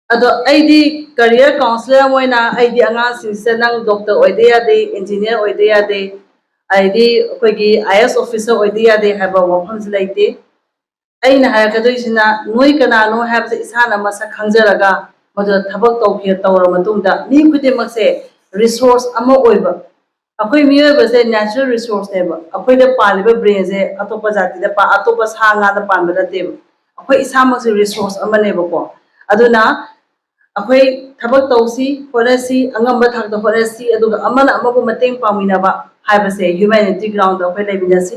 ꯑꯗꯣ ꯑꯩꯗꯤ career counsellor ꯑꯃ ꯑꯣꯏꯅ ꯑꯩꯗꯤ ꯑꯉꯥꯡꯁꯤꯡꯁꯦ ꯅꯪ ꯗꯣꯛꯇꯔ ꯑꯣꯏꯗ ꯌꯥꯗꯦ ꯏꯟꯖꯤꯅꯤꯌꯔ ꯑꯣꯏꯗ ꯌꯥꯗꯦ ꯍꯥꯏꯗꯤ ꯑꯩꯈꯣꯏꯒꯤ IAS ꯑꯣꯐꯤꯁꯔ ꯑꯣꯏꯗ ꯌꯥꯗꯦ ꯍꯥꯏꯕ ꯋꯥꯐꯝꯁꯤ ꯂꯩꯇꯦ ꯑꯩꯅ ꯍꯥꯏꯔꯛꯀꯗꯣꯏꯁꯤꯅ ꯅꯣꯏ ꯀꯅꯥꯅꯣ ꯍꯥꯏꯕꯁꯦ ꯏꯁꯥꯅ ꯃꯁꯛ ꯈꯪꯖꯔꯒ ꯃꯗꯨꯗ ꯊꯕꯛ ꯇꯧꯔ ꯃꯇꯨꯡꯗ ꯃꯤ ꯈꯨꯗꯤꯡꯃꯛꯁꯦ ꯔꯤꯁꯣꯔꯁ ꯑꯃ ꯑꯣꯏꯕ ꯑꯩꯈꯣꯏ ꯃꯤꯑꯣꯏꯕꯁꯦ ꯅꯦꯆꯔꯦꯜ ꯔꯤꯁꯣꯔꯁꯅꯦꯕ ꯑꯩꯈꯣꯏꯗ ꯄꯥꯜꯂꯤꯕ ꯕ꯭ꯔꯦꯟꯁꯦ ꯑꯇꯣꯞꯄ ꯖꯥꯇꯤꯗ ꯑꯇꯣꯞꯄ ꯁꯥ ꯉꯥꯗ ꯄꯥꯟꯕ ꯅꯠꯇꯦꯕ ꯑꯩꯈꯣꯏ ꯏꯁꯥꯃꯛꯁꯦ ꯔꯤꯁꯣꯔꯁ ꯑꯃꯅꯦꯕꯀꯣ ꯑꯗꯨꯅ ꯑꯩꯈꯣꯏ ꯊꯕꯛ ꯇꯧꯁꯤ ꯍꯣꯠꯅꯁꯤ ꯑꯉꯝꯕ ꯊꯥꯛꯇ ꯍꯣꯠꯅꯁꯤ ꯑꯗꯨꯒ ꯑꯃꯅ ꯑꯃꯕꯨ ꯃꯇꯦꯡ ꯄꯥꯡꯃꯤꯟꯅꯕ ꯍꯥꯏꯕꯁꯦ ꯍ꯭ꯌꯨꯃꯦꯅꯤꯇꯤ ꯒ꯭ꯔꯥꯎꯟꯗ ꯑꯩꯈꯣꯏ ꯂꯩꯃꯤꯟꯅꯁꯤ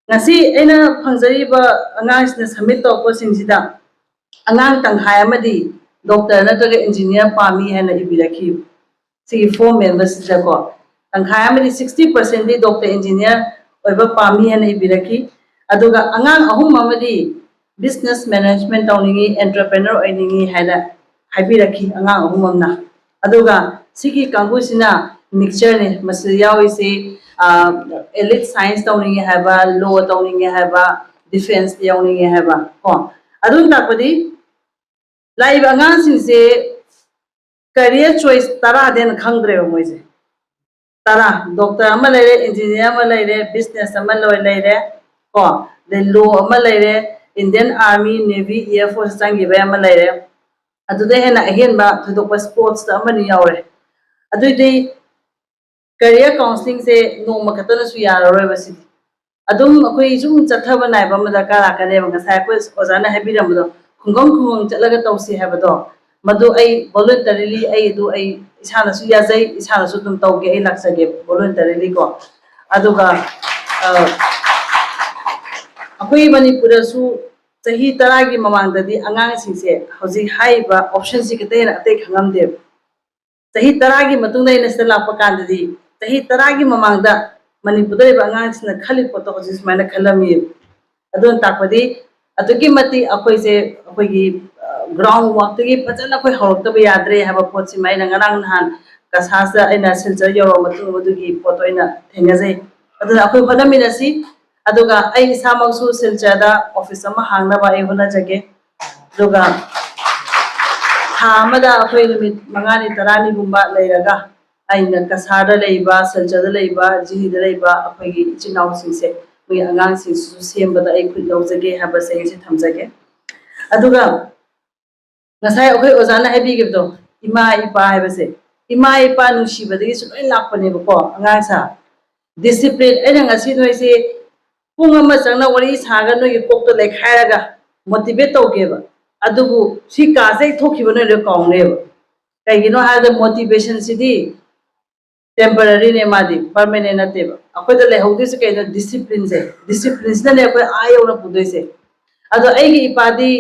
ꯉꯁꯤ ꯑꯩꯅ ꯐꯪꯖꯔꯤꯕ ꯑꯉꯥꯡꯁꯤꯡꯅ ꯁꯕꯃꯤꯠ ꯇꯧꯔꯛꯄꯁꯤꯡꯁꯤꯗ ꯑꯉꯥꯡ ꯇꯪꯈꯥꯏ ꯑꯃꯗꯤ ꯗꯣꯛꯇꯔ ꯅꯠꯇ꯭ꯔꯒ ꯏꯟꯖꯤꯅꯤꯌꯔ ꯄꯥꯝꯃꯤ ꯍꯥꯏꯅ ꯏꯕꯤꯔꯛꯈꯤꯕ ꯁꯤꯒꯤ ꯐꯣꯔꯝ ꯃꯦꯟꯕꯁꯤꯗꯀꯣ ꯇꯪꯈꯥꯏ ꯑꯃꯗꯤ 60%ꯗꯤ ꯗꯣꯛꯇꯔ ꯏꯟꯖꯤꯅꯤꯌꯔ ꯑꯣꯏꯕ ꯄꯥꯝꯃꯤ ꯍꯥꯏꯅꯏꯕꯤꯔꯛꯈꯤ ꯑꯗꯨꯒ ꯑꯉꯥꯡ 3 ꯑꯃꯗꯤ ꯕꯤꯖꯤꯅꯦꯁ ꯃꯦꯅꯦꯖꯃꯦꯟꯠ ꯇꯧꯅꯤꯡꯉꯤ ꯑꯦꯟꯇꯔꯄ꯭ꯔꯦꯅꯔ ꯑꯣꯏꯅꯤꯡꯉꯤ ꯍꯥꯏꯅ ꯍꯥꯏꯕꯤꯔꯛꯈꯤ ꯑꯉꯥꯡ 3 ꯑꯃꯅ ꯑꯗꯨꯒ ꯁꯤꯒꯤ ꯀꯥꯡꯕꯨꯁꯤꯅ ꯃꯤꯛꯁꯆꯔꯅꯤ ꯃꯁꯤꯗ ꯌꯥꯎꯔꯤꯁꯤ ꯑꯦꯂꯤꯠ ꯁꯥꯏꯟꯁ ꯇꯧꯅꯤꯡꯉꯦ ꯍꯥꯏꯕ ꯂꯣ ꯇꯧꯅꯤꯡꯉꯦ ꯍꯥꯏꯕ ꯗꯤꯐꯦꯟꯁꯇ ꯌꯥꯎꯅꯤꯡꯉꯦ ꯍꯥꯏꯕ ꯀꯣ ꯑꯗꯨꯅ ꯇꯥꯛꯄꯗꯤ ꯂꯥꯛꯏꯕ ꯑꯉꯥꯡꯁꯤꯡꯁꯦ ꯀꯦꯔꯤꯌꯔ ꯆꯣꯏꯁ 10ꯗꯩ ꯍꯦꯟꯅ ꯈꯪꯗ꯭ꯔꯦꯕ ꯃꯣꯏꯁꯦ 10 ꯗꯣꯛꯇꯔ ꯑꯃ ꯂꯩꯔꯦ ꯏꯟꯖꯤꯅꯤꯌꯔ ꯑꯃ ꯂꯩꯔꯦ ꯕꯤꯖꯤꯅꯦꯁ ꯑꯃ ꯂꯩꯔꯦ ꯀꯣ ꯑꯗꯩ ꯂꯣ ꯑꯃ ꯂꯩꯔꯦ Indian army navy year force ꯆꯪꯈꯤꯕ ꯑꯃ ꯂꯩꯔꯦ ꯑꯗꯨꯗ ꯍꯦꯟꯅ ꯑꯍꯦꯟꯕ ꯊꯣꯏꯗꯣꯛꯄ ꯁ꯭ꯄꯣꯔꯠꯁꯇ ꯑꯃꯅꯤ ꯌꯥꯎꯔꯦ ꯑꯗꯨꯏꯗꯤ ꯀꯦꯔꯤꯌꯔ ꯀꯥꯎꯟꯁꯤꯂꯤꯡꯁꯦ ꯅꯣꯡꯃ ꯈꯛꯇꯅꯁꯨ ꯌꯥꯔꯔꯣꯏꯕ ꯁꯤꯗꯤ ꯑꯗꯨꯝ ꯑꯩꯈꯣꯏ ꯁꯨꯝ ꯆꯠꯊꯕ ꯅꯥꯏꯕ ꯑꯃ ꯗꯔꯀꯥꯔ ꯂꯥꯛꯀꯅꯦꯕ ꯉꯁꯥꯏ ꯑꯩꯈꯣꯏ ꯑꯣꯖꯥꯅ ꯍꯥꯏꯕꯤꯔꯝꯕꯗꯣ ꯈꯨꯡꯒꯪ ꯆꯠꯂꯒ ꯇꯧꯁꯤ ꯍꯥꯏꯕꯗꯣ ꯃꯗꯨ ꯑꯩ ꯚꯣꯂꯨꯟꯇꯔꯤꯂꯤ ꯑꯩ ꯏꯁꯥꯅꯁꯨ ꯌꯥꯖꯩ ꯏꯁꯥꯅꯁꯨ ꯑꯗꯨꯝ ꯇꯧꯒꯦ ꯑꯩ ꯂꯥꯛꯆꯒꯦ ꯚꯣꯂꯨꯟꯇꯔꯤꯂꯤꯀꯣ ꯑꯗꯨꯒ ꯑꯩꯈꯣꯏ ꯃꯅꯤꯄꯨꯔꯗꯁꯨ ꯆꯍꯤ 10ꯒꯤ ꯃꯃꯥꯡꯗꯗꯤ ꯑꯉꯥꯡꯁꯤꯡꯁꯦ ꯍꯧꯖꯤꯛ ꯍꯥꯏꯔꯤꯕ ꯑꯣꯞꯁꯟꯁꯤ ꯈꯛꯇ ꯍꯦꯟꯅ ꯑꯇꯩ ꯈꯪꯉꯝꯗꯦꯕ ꯆꯍꯤ 10ꯒꯤ ꯃꯇꯨꯡꯗ ꯑꯩꯅ ꯁꯤꯗ ꯂꯥꯛꯄ ꯀꯥꯟꯗꯗꯤ ꯆꯍꯤ 10ꯒꯤ ꯃꯃꯥꯡꯗ ꯃꯅꯤꯄꯨꯔꯗ ꯂꯩꯕ ꯑꯉꯥꯡꯁꯤꯡꯅ ꯈꯜꯂꯤ ꯄꯣꯠꯇꯣ ꯍꯧꯖꯤꯛ ꯁꯨꯃꯥꯏꯅ ꯈꯜꯂꯝꯃꯤꯕ ꯑꯗꯨꯅ ꯇꯥꯛꯄꯗꯤ ꯑꯗꯨꯛꯀꯤ ꯃꯇꯤꯛ ꯑꯩꯈꯣꯏꯁꯦ ꯑꯩꯈꯣꯏꯒꯤ ꯒ꯭ꯔꯥꯎꯟ ꯋꯥꯛꯇꯒꯤ ꯐꯖꯅ ꯑꯩꯈꯣꯏ ꯍꯧꯔꯛꯇꯕ ꯌꯥꯗ꯭ꯔꯦ ꯍꯥꯏꯕ ꯄꯣꯠꯁꯤꯃ ꯑꯩꯅ ꯉꯔꯥꯡ ꯅꯍꯥꯟ ꯀꯁꯥꯁꯇ ꯑꯩꯅ ꯁꯤꯜꯆꯔ ꯌꯧꯔꯕ ꯃꯇꯨꯡ ꯑꯗꯨꯒꯤ ꯄꯣꯠꯇꯣ ꯑꯩꯅ ꯊꯦꯡꯅꯖꯩ ꯑꯗꯨꯅ ꯑꯩꯈꯣꯏ ꯍꯣꯠꯅꯃꯤꯟꯅꯁꯤ ꯑꯗꯨꯒ ꯑꯩ ꯏꯁꯥꯃꯛꯁꯨ ꯁꯤꯜꯆꯔꯗ ꯑꯣꯐꯤꯁ ꯑꯃ ꯍꯥꯡꯅꯕ ꯑꯩ ꯍꯣꯠꯅꯖꯒꯦ ꯑꯗꯨꯒ ꯊꯥ ꯑꯃꯗ ꯑꯩꯈꯣꯏ ꯅꯨꯃꯤꯠ 5ꯅꯤ 10ꯅꯤꯒꯨꯝꯕ ꯂꯩꯔꯒ ꯑꯩꯅ ꯀꯁꯥꯔꯗ ꯂꯩꯕ ꯁꯤꯜꯆꯔꯗ ꯂꯩꯕ ꯖꯤꯔꯤꯗ ꯂꯩꯕ ꯑꯩꯈꯣꯏꯒꯤ ꯏꯆꯤꯜ ꯏꯅꯥꯎꯁꯤꯡꯁꯦ ꯑꯩꯈꯣꯏꯒꯤ ꯑꯉꯥꯡꯁꯤꯡꯁꯤꯁꯨ ꯁꯦꯝꯕꯗ ꯑꯩ ꯈꯨꯠ ꯌꯥꯎꯖꯒꯦ ꯍꯥꯏꯕꯁꯦ ꯑꯩꯁꯦ ꯊꯝꯖꯒꯦ ꯑꯗꯨꯒ ꯉꯁꯥꯏ ꯑꯩꯈꯣꯏ ꯑꯣꯖꯥꯅ ꯍꯥꯏꯕꯤꯈꯤꯕꯗꯣ ꯏꯃꯥ ꯏꯄꯥ ꯍꯥꯏꯕꯁꯦ ꯏꯃꯥ ꯏꯄꯥ ꯅꯨꯡꯁꯤꯕꯗꯒꯤꯁꯨ ꯂꯣꯏ ꯂꯥꯛꯄꯅꯦꯕꯀꯣ ꯑꯉꯥꯡꯁꯦ ꯗꯤꯁꯤꯄ꯭ꯂꯤꯟ ꯑꯩꯅ ꯉꯁꯤ ꯅꯣꯏꯁꯦ ꯄꯨꯡ ꯑꯃ ꯆꯪꯅ ꯋꯥꯔꯤ ꯁꯥꯔꯒ ꯅꯣꯏꯒꯤ ꯀꯣꯛꯇ ꯂꯩꯈꯥꯏꯔꯒ ꯃꯣꯇꯤꯚꯦꯠ ꯇꯧꯒꯦꯕ ꯑꯗꯨꯕꯨ ꯁꯤ ꯀꯥꯁꯦ ꯊꯣꯛꯈꯤꯕ ꯅꯣꯏ ꯂꯣꯏ ꯀꯥꯎꯅꯦꯕ ꯀꯩꯒꯤꯅꯣ ꯍꯥꯏꯔꯒ ꯃꯣꯇꯤꯚꯦꯁꯟꯁꯤꯗꯤ ꯇꯦꯝꯄꯔꯔꯤꯅꯦ ꯃꯥꯗꯤ ꯄꯔꯃꯦꯅꯦꯟ ꯅꯠꯇꯦꯕ ꯑꯩꯈꯣꯏꯗ ꯂꯩꯍꯧꯗꯣꯏꯁꯦ ꯀꯩꯅꯣ ꯗꯤꯁꯤꯄ꯭ꯂꯤꯟꯁꯤꯅꯅꯦ ꯑꯩꯈꯣꯏ ꯌꯧꯅ ꯄꯨꯗꯣꯏꯁꯦ ꯑꯗꯣ ꯑꯩꯒꯤ ꯏꯄꯥꯗꯤ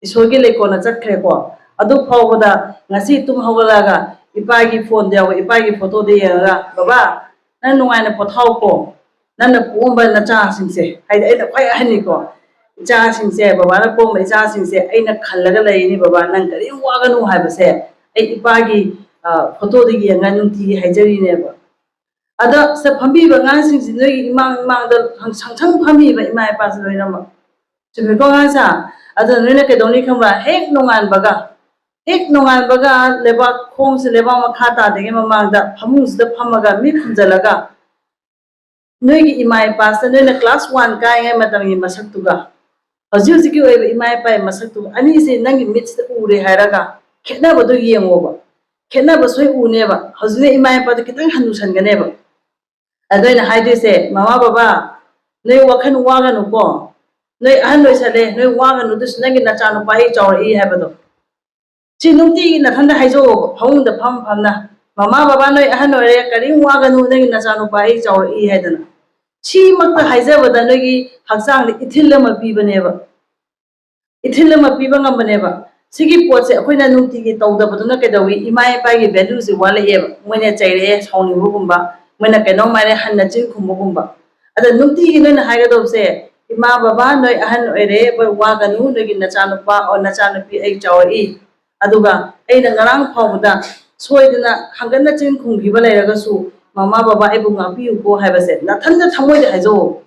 ꯏꯁꯣꯔꯒꯤ ꯂꯩꯀꯣꯜꯗ ꯆꯠꯈ꯭ꯔꯦꯀꯣ ꯑꯗꯨ ꯐꯥꯎꯕꯗ ꯉꯁꯤ ꯇꯨꯝ ꯍꯧꯒꯠꯂꯒ ꯏꯄꯥꯒꯤ ꯐꯣꯟꯗ ꯌꯥꯎꯕ ꯏꯄꯥꯒꯤ ꯐꯣꯇꯣꯗ ꯌꯦꯡꯉꯒ ꯕꯕꯥ ꯅꯪ ꯅꯨꯡꯉꯥꯏꯅ ꯄꯣꯊꯥꯎꯀꯣ ꯅꯪꯅ ꯄꯣꯛꯑꯝꯕ ꯅꯆꯥꯁꯤꯡꯁꯦ ꯍꯥꯏꯗꯤ ꯑꯩꯅ ꯈ꯭ꯋꯥꯏ ꯑꯍꯟꯅꯤꯀꯣ ꯏꯆꯥꯁꯤꯡꯁꯦ ꯕꯕꯥꯅ ꯄꯣꯛꯑꯝꯕ ꯏꯆꯥꯁꯤꯡꯁꯦ ꯑꯩꯅ ꯈꯜꯂꯒ ꯂꯩꯔꯤꯅꯤ ꯕꯕꯥ ꯅꯪ ꯀꯔꯤꯝ ꯋꯥꯒꯅꯨ ꯍꯥꯏꯕꯁꯦ ꯑꯩ ꯏꯄꯥꯒꯤ ꯐꯣꯇꯣꯗ ꯌꯦꯡꯉꯒ ꯅꯨꯡꯇꯤꯒꯤ ꯍꯥꯏꯖꯔꯤꯅꯦꯕ ꯑꯗ ꯁꯤꯗ ꯐꯝꯕꯤꯕ ꯑꯉꯥꯡꯁꯤꯡꯁꯤ ꯅꯣꯏꯒꯤ ꯏꯃꯥꯡꯗ ꯁꯪꯁꯪ ꯐꯝꯃꯤꯕ ꯏꯃꯥ ꯏꯄꯥꯁꯤ ꯂꯣꯏꯅꯃꯛ ꯆꯨꯝꯃꯤꯀꯣ ꯑꯉꯥꯡꯁꯥ ꯑꯗꯨꯅ ꯅꯣꯏꯅ ꯀꯩꯗꯧꯅꯤ ꯈꯪꯕ꯭ꯔꯥ ꯍꯦꯛ ꯅꯣꯡꯉꯥꯟꯕꯒ ꯂꯩꯕꯥꯛ ꯈꯣꯡꯁꯦ ꯂꯩꯕꯥꯛ ꯃꯈꯥ ꯇꯥꯗ꯭ꯔꯤꯉꯩ ꯃꯃꯥꯡꯗ ꯐꯃꯨꯡꯁꯤꯗ ꯐꯝꯃꯒ ꯃꯤꯠ ꯈꯨꯝꯖꯤꯜꯂꯒ ꯅꯣꯏꯒꯤ ꯏꯃꯥ ꯏꯄꯥꯁꯤꯗ ꯅꯣꯏꯅ ꯀ꯭ꯂꯥꯁ 1 ꯀꯥꯏꯉꯩ ꯃꯇꯝꯒꯤ ꯃꯁꯛꯇꯨꯒ ꯍꯧꯖꯤꯛꯀꯤ ꯑꯣꯏꯕ ꯏꯃꯥ ꯏꯄꯥꯒꯤ ꯃꯁꯛꯇꯨꯒ ꯑꯅꯤꯁꯦ ꯅꯪꯒꯤ ꯃꯤꯠꯁꯤꯗ ꯎꯔꯦ ꯍꯥꯏꯔꯒ ꯈꯦꯠꯅꯕꯗꯣ ꯌꯦꯡꯉꯣꯕ ꯈꯦꯠꯅꯕ ꯁꯣꯏ ꯎꯅꯦꯕ ꯍꯧꯖꯤꯛꯅ ꯏꯃꯥ ꯏꯄꯥꯗꯣ ꯈꯤꯇꯪ ꯍꯟꯅꯨꯁꯟꯒꯅꯦꯕ ꯑꯗꯣ ꯑꯩꯅ ꯍꯥꯏꯗꯣꯏꯁꯦ ꯃꯃꯥ ꯕꯕꯥ ꯅꯣꯏ ꯋꯥꯈꯜ ꯋꯥꯒꯅꯨꯀꯣ ꯅꯣꯏ ꯑꯍꯟ ꯑꯣꯏꯁꯜꯂꯦ ꯅꯣꯏ ꯋꯥꯒꯅꯨꯗꯁꯨ ꯅꯪꯒꯤ ꯅꯆꯥꯅꯨꯄꯥ ꯍꯦꯛ ꯆꯥꯎꯔꯛꯏ ꯍꯥꯏꯕꯗꯣ ꯁꯤ ꯅꯨꯡꯇꯤꯒꯤ ꯅꯊꯟꯗ ꯍꯥꯏꯖꯧꯕ ꯐꯃꯨꯡꯗ ꯐꯝꯅ ꯃꯃꯥ ꯕꯕꯥ ꯅꯣꯏ ꯑꯍꯟ ꯑꯣꯏꯔꯦ ꯀꯔꯤꯝ ꯋꯥꯒꯅꯨ ꯅꯪꯒꯤ ꯅꯆꯥꯅꯨꯄꯥ ꯍꯦꯛ ꯆꯥꯎꯔꯛꯏ ꯍꯥꯏꯗꯅ ꯁꯤꯃꯛꯇ ꯍꯥꯏꯖꯕꯗ ꯅꯣꯏꯒꯤ ꯍꯛꯆꯥꯡꯗ ꯏꯊꯤꯜ ꯑꯃ ꯄꯤꯕꯅꯦꯕ ꯏꯊꯤꯜ ꯑꯃ ꯄꯤꯕ ꯉꯝꯕꯅꯦꯕ ꯁꯤꯒꯤ ꯄꯣꯠꯁꯦ ꯑꯩꯈꯣꯏꯅ ꯅꯨꯡꯇꯤꯒꯤ ꯇꯧꯗꯕꯗꯨꯅ ꯀꯩꯗꯧꯏ ꯏꯃꯥ ꯏꯄꯥꯒꯤ ꯚꯦꯂꯨꯁꯦ ꯋꯥꯠꯂꯛꯑꯦꯕ ꯃꯣꯏꯅ ꯆꯩꯔꯛꯑꯦ ꯁꯥꯎꯅꯤꯡꯕꯒꯨꯝꯕ ꯃꯣꯏꯅ ꯀꯩꯅꯣꯝꯃꯥꯏꯅ ꯍꯟꯅ ꯆꯤꯟ ꯈꯨꯝꯕꯒꯨꯝꯕ ꯑꯗ ꯅꯨꯡꯇꯤꯒꯤ ꯅꯣꯏꯅ ꯍꯥꯏꯒꯗꯧꯕꯁꯦ ꯏꯃꯥ ꯕꯕꯥ ꯅꯣꯏ ꯑꯍꯟ ꯑꯣꯏꯔꯦ ꯑꯩꯈꯣꯏ ꯋꯥꯒꯅꯨ ꯅꯣꯏꯒꯤ ꯅꯆꯥꯅꯨꯄꯥ ꯑꯣꯔ ꯅꯆꯥꯅꯨꯄꯤ ꯑꯩ ꯆꯥꯎꯔꯛꯏ ꯑꯗꯨꯒ ꯑꯩꯅ ꯉꯔꯥꯡ ꯐꯥꯎꯕꯗ ꯁꯣꯏꯗꯅ ꯍꯪꯒꯠꯅ ꯆꯤꯟ ꯈꯨꯝꯈꯤꯕ ꯂꯩꯔꯒꯁꯨ ꯃꯃꯥ ꯕꯕꯥ ꯑꯩꯕꯨ ꯉꯥꯛꯄꯤꯌꯨꯀꯣ ꯍꯥꯏꯕꯁꯦ ꯅꯊꯟꯗ ꯊꯃꯣꯏꯗ ꯍꯥꯏꯖꯧ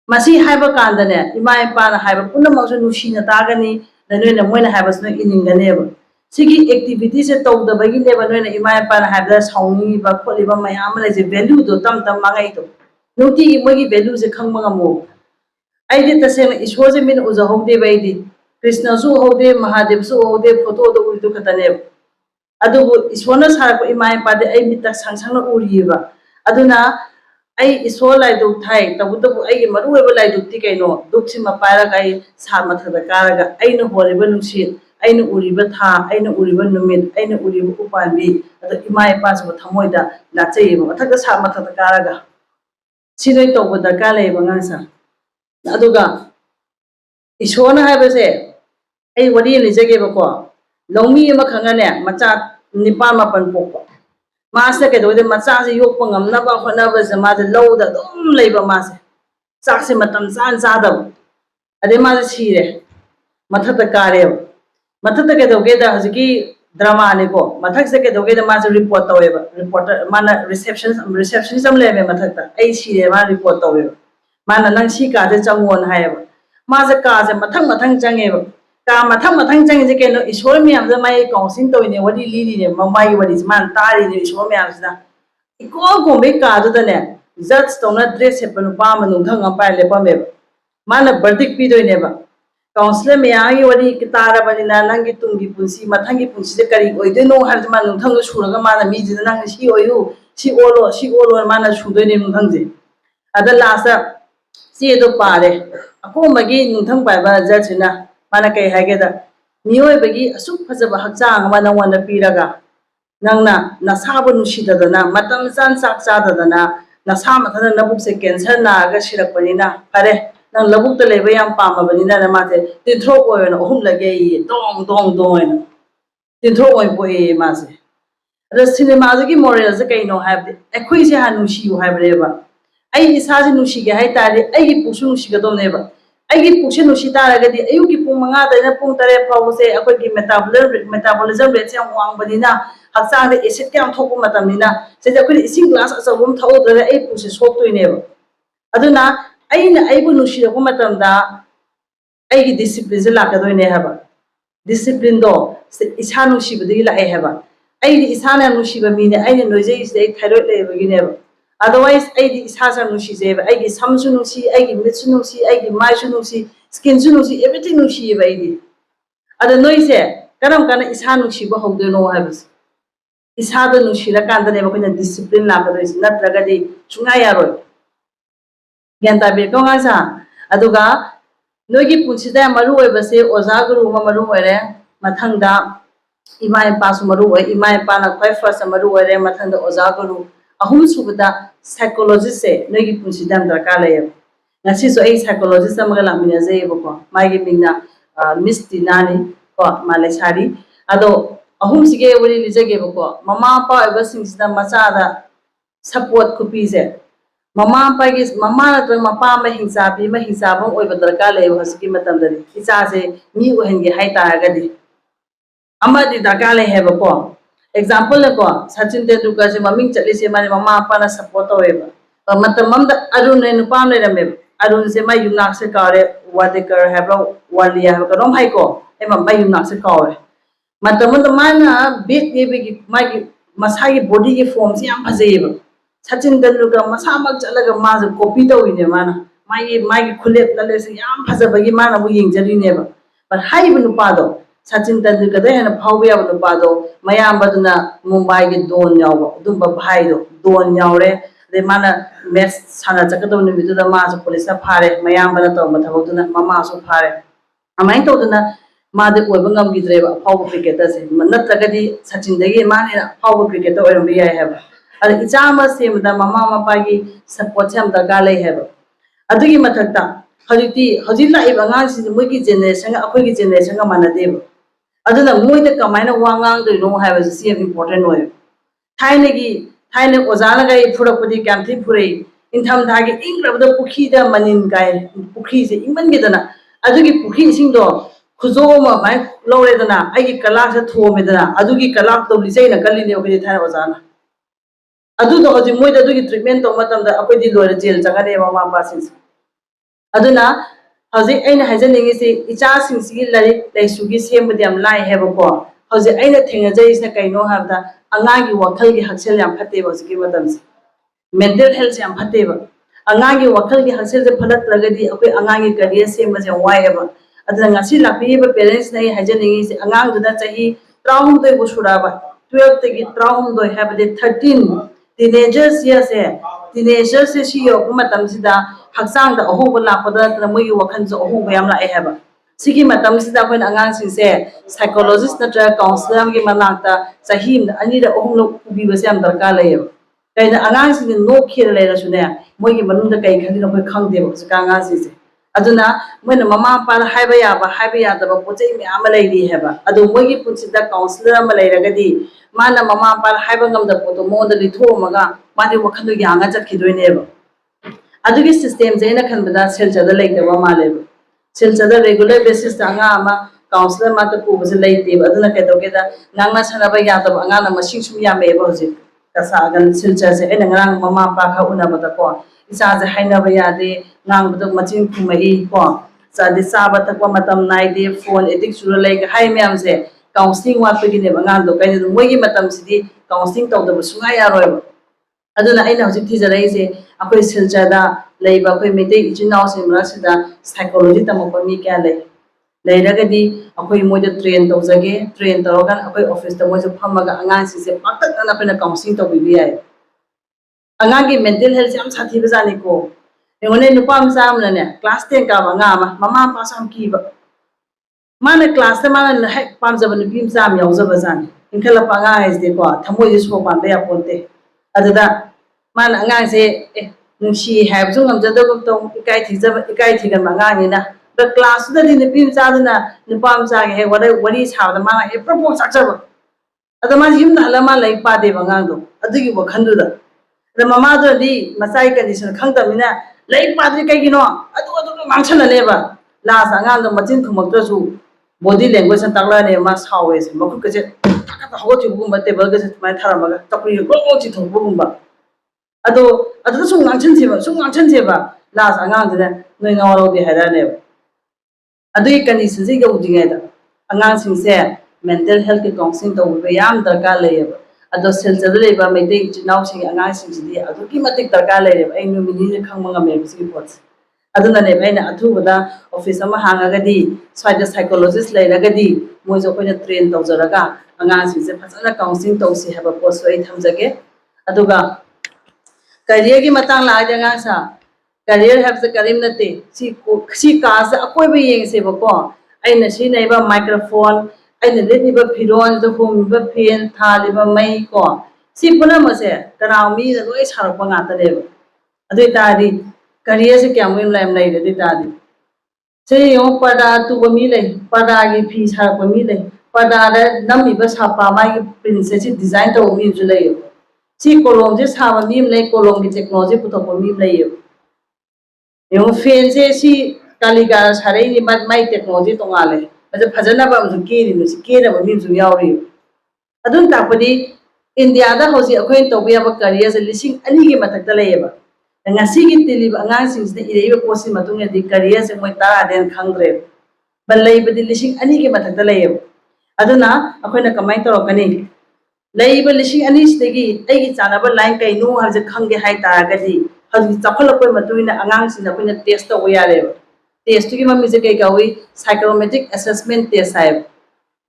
ꯃꯁꯤ ꯍꯥꯏꯕ ꯀꯥꯟꯗꯅꯦ ꯏꯃꯥ ꯏꯄꯥꯅ ꯍꯥꯏꯕ ꯄꯨꯝꯅꯃꯛꯁꯨ ꯅꯨꯡꯁꯤꯅ ꯇꯥꯒꯅꯤ नोइना मोइना हाबस नो इनिंगनेब सिगी एक्टिविटी से तौदबगिनेब नोइना इमा इपाना हाबदा साउनिबा खोलिबा मयाम लेजे वैल्यू दो तम तम मांगाई तो नुटी मोगी वैल्यू से खंगबा ngamo आइदि तसेना ईश्वर से मिन उजहौदे बैदि कृष्ण सु हौदे महादेव सु हौदे फोटो दो उदु खतने अदुबु ईश्वरना सारको इमा इपादे आई मिता संसंगना उरियेबा अदुना आई ईश्वर लाइदु थाई तबुतबु आई मरुएबा लाइदु ति कैनो दुखसि मपारा गाई सा मथदा कारगा आइनो होरेबा नुसी आइनो उरिबा था आइनो उरिबा नुमित आइनो उरिबा उपानबी अद इमा इपासबु थमोइदा लाचैबा मथदा सा मथदा कारगा सिनै तौबा दरकार लेबा ngansa अदुगा ईश्वरना हाबसे आई वरी लिजगेबको लौमी अमा खंगने मचा निपाल मापन पोपा मासे केदोदे मचा से योक्पा ngamnaba honaba se मासे लौदा दम लेबा मासे चाकसे मतम चान चादब अदे मासे सिरे मथत कारेब मथत केदोगेदा हजकी ड्रामा नेको मथक से केदोगेदा मासे रिपोर्ट तवेबा रिपोर्टर माना रिसेप्शनिज्म लेबे मथकता आई सिरे मा रिपोर्ट तवेबा माना नंग सी काजे चंगोन हायबा मासे काजे मथंग मथंग चंगेबा का मथंग मथंग चंगे केनो ईश्वर मियाम जे माई काउंसिलिंग तोइने वडी लीलीने ममाई वडी मान तारी ने ईश्वर मियाम सिना इको गोबे कादुदने जज तोना ड्रेस सेपन पाम नुंथंग पाइ लेपमेबा माना वर्डिक पिदोइनेबा काउंसिलर मियागी वडी ताराबनिना नंगी तुंगी पुंसी मथंगी पुंसी से करी ओइदेनो हाज मान नुंथंग सुरगा माना मीजिना नंग सी ओयु सी ओलो माना सुदोइने नुंथंगजे अदा लासा सी दो पारे अको मगी नुंथंग पाइबा जजना माना कई हागेदा मियोइबगी असुक फजबा हक्चांग अमा नंगवना पीरगा नंगना नसाबु नुसिददना मतम चान चाक चाददना नसा मथना नबुक से कैंसर नागा सिरकपनिना फरे नंग लबुक त लेबा याम पामबनिना न माते तिन्थ्रो कोयना अहुम लगे दोंग दोंग दोंग तिन्थ्रो ओइ पोए मासे अदा सिनेमाजगी मोरल से कइनो हाबदे एखोइ से हा नुसियु हाबरेबा आई इसाजे नुसिगे हाय तारे आई पुसु नुसिगदोनेबा आई पुसे नुसी तारगदी अयुकी पुंग मंगा दैना पुंग तरे फावसे अखोइगी मेटाबॉलिज्म रेट से वांगबनिना हक्चांग दे एसिड क्या थोपो मतमनिना से अखोइ इसिंग ग्लास अचौबम थौद्रे आई पुसे सोक्तोइनेबा अदुना आइना आइबु नुसिरको मतमदा आइगी डिसिप्लिन से लाकदोइने हाबा डिसिप्लिन दो से इसा नुसिबदगी लाए हाबा आइदी इसाना नुसिबा मीने आइना नोइजे इसे थाइरॉइड लेबगिनेबा अदरवाइज आइदी इसासा नुसिजेबा आइगी समसु नुसी आइगी मिटसु नुसी आइगी माइसु नुसी स्किनसु नुसी एवरीथिंग नुसिबा आइदी अद नोइसे करम काना इसा नुसिबा हौदोनो हाबस इसादा नुसिरा कांदनेबा कोइना डिसिप्लिन लाकदोइस नत्रगदी सुंगा यारोय ज्ञानता बेको गासा अदुगा नोइगी पुंसिदा मरु ओइबसे ओजा गुरु मरु ओइरे मथंगदा इमा इपासु मरु ओइ इमा इपाना क्वाइ फर्स्ट मरु ओइरे मथंगदा ओजा गुरु अहुम सुबदा साइकोलॉजिस्ट से नोइगी पुंसिदा दरकार लेय नसिसो ए साइकोलॉजिस्ट अमगा लामिना जेबको माइगी मिंगना मिस तिनानी को माले सारी अदो अहुम सिगे वरी लिजगेबको ममा पा ओइबसिंगसिदा मचादा सपोर्ट खुपीजे ममा पागी ममा नत्र मपा म हिंसाबी म हिंसाबम ओइब दरकार लेय हसकी मतमदरी इचासे मी ओहनगे हाय तारगदी अमदी दरकार लेय हेबको एग्जांपल को सचिन तेंदुलकर से ममिंग चलिसे माने ममा पाना सपोर्ट होएबा मतलब ममदा अरुण ने नुपाम ले रमे अरुण से माय युनाक से कारे वादेकर हेबो वालिया हेबो कदम हाय को ए माय युनाक से कारे मतलब माना बेट नेबेगी मागी मसागी बॉडी के फॉर्म से याम फजेबा सचिन तेंदुलकर मसा मक चलगा माज कॉपी तोइने माना मागी खुलेप लले से याम फजबगी माना बु यिंगजरिनेबा पर हाइबु नुपादो सचिन तेंदुलकर दे हेन फावबे याब नुपादो मयामबदुना मुंबई के दोन यावो दुंबा भाईदो दोन यावरे दे माना मैच साना चकदो निमिदुदा मासु पुलिस फारे मयामबना तो मथबदुना ममासु फारे अमाइन तोदुना मादे ओइबा ngamgidreba फावबो क्रिकेटर से नत्रगदी सचिन देगी माने फावबो क्रिकेटर ओइरम बिया हेबा अद इचामा सेमदा ममा मपागी सपोर्ट से हम दरकार ले हेबा अदुगी मथकता हजिति लाइबा ngang मोइगी जेनरेशन अखोइगी जेनरेशन मानदेबा अदुना मोइदा कमाइना वांगांग दोइनो हाबस सी इम्पोर्टेंट होय थाइने ओजाना गाय फुरपदि कामथि फुरै इंथम धागे इंग्रबदा पुखीदा मनिन गाय पुखी से इंमनगेदना अदुगी पुखी सिंगदो खुजोमा माय लौरेदना आइगी कला से थोमेदना अदुगी कला तोबली जैना कलिने ओगदि थाइना ओजाना अदुदो हजि मोइदा अदुगी ट्रीटमेंट तो मतमदा अकोइदि लोरे जेल चंगने मामा पासिस अदुना हौजिक अꯩना हाइजनिंगिसि इचासिंसिगी लाइक लाइसुगी सेमबदि याम लाइ हेबको हौजिक अैना थेंगजैसिना कैनो हाबदा अंगांगी वखलगी हक्सेल याम फतेबा हौजिकी मतमसे मेंटल हेल्थ याम फतेबा अंगांगी वखलगी हक्सेल जे फलत्रगदी अखोय अंगांगी करियर सेमबसे वायबा अदना ngasi लापिबा पेरेंट्स नै हाइजनिंगिसि अंगांगदुदा चाही 13 बुसुराबा 12 तगी 13 हाबदे 13 टीनेजर्स यसे टीनेजर्स से सी यो मतमसिदा हक्सांग दा अहोब लापदा तना मोगी वखन जो अहोब याम लाए हैबा सिगी मतमसिदा कोइन अंगांग सिंसे साइकोलॉजिस्ट नत्र काउंसलर के मनाक्ता चाही अनी दा अहोम लो उबीबसे याम दरकार लयब कैना अंगांग सिंग नो खेर लेरसुने मोगी मनुंदा कै खलिनो कोइ खंगदेबो सकांगा सिसे अदुना मोइना ममा पार हाइबा यादबा पोचै म्याम लैरी हैबा अदु मोगी पुंसिदा काउंसलर अमा लैरगदी माना mama par हाइबा ngam da poto mo da litho maga mari wakhan do yanga chakhidoine ba adugi system je na khanbada selcha da leitaba maleba selcha da regular basis da nga ama counselor ma ta pu base leite ba aduna ke doge da nangna sanaba yadaba anga na masing sum yame ba hoje kasa gan selcha je ena ngang mama pa kha una ba da ko isa je haina ba yade ngang ba machin khumai ko sa de sa ba ta ko matam nai de phone addict sura lai ga hai myam se counseling wa pe gine ba ngang do kai do moi gi matam sidi counseling taw da ba sunga ya roi ba aduna aina hoji thijarai se akoi silcha da leiba akoi meitei ichinau se mrasida psychology tamapa mi kya leiragadi akoi moja train tawjage train tawgan akoi office ta moja phamaga angang si se patak na pena counseling taw bi ai angang gi mental health yam sathi bazani ko engone nupa amsa amna ne class 10 ka anga ma mama pa sam ki ba mana class ta mana hek pam jaba nupi amsa am yaw jaba zani inkhala pa nga is de ko thamoi ji so pa be ya ponte aduda mana angang se nungsi have jung am jada gum tong ikai thigan mangang ni na the class da ni pim cha na ni pam cha ge wari cha da mana he propose cha ba adama yim na hala ma lai pa de mangang do adugi wa khandu da da mama do di masai condition khang da mina lai pa de kai gi no adu mangchan na le ba la sa ngang do machin thumak da su body language takla ne ma sawe se makhu ke je ta ho ti bu ma table ge se mai thara ma ga tapri go chi thong bu ba ado sung ngangchen cheba las angang de noi ngawlo de hada ne adu I condition se ga udinga da angang sing se mental health ke counseling to be yam darkar leyeba ado sel chadle leba mai de chinau sing angang sing si adu ki matik darkar leyeba ai no mini khangma ngame si pots adu na ne baina athu bada office ama hanga ga di psychologist leiraga di mo jo koina train to jaraga angang sing se phasana counseling to si haba post ai thamjage aduga career की मतंग ला जंगा सा career have से करीम नते सी कास अकोय बे Young से बको आई नसी नैबा microphone आई न लेबा फिरोन जो होमबा फेन थालिबा मै को सी पुना मसे तनामी न लोय सारप ngata लेबा अदुई तादी career से क्या मुइम लाइम लाई रे तादी से यो पदा तु बमी ले पदा की फी सारप मी ले पदा रे नमी बा सापा माई प्रिंसेस डिजाइन तो मी जो ले si kolom je sama mim lai kolom ki technology puto ko mim lai yo fan je si kaliga sarai ni mai technology to ngale aja phajana ba mu ki ni si ke na mim su yaw ri adun ta padi india da hoji akhoi to biya ba career je lising ani ki mathak ta lai ba ngasi ki tili ba ngang sing de ire ba posi matung ya di career je moi tara den khangre balai badi lising ani ki mathak ta lai aduna akhoi na kamai to kani leiba lising ani sidagi aigi chanaba line kai no haje khange hai ta gadi haji chakhol ko matuina angang sina koina test to yare test ki mami je kai gawi psychometric assessment test hai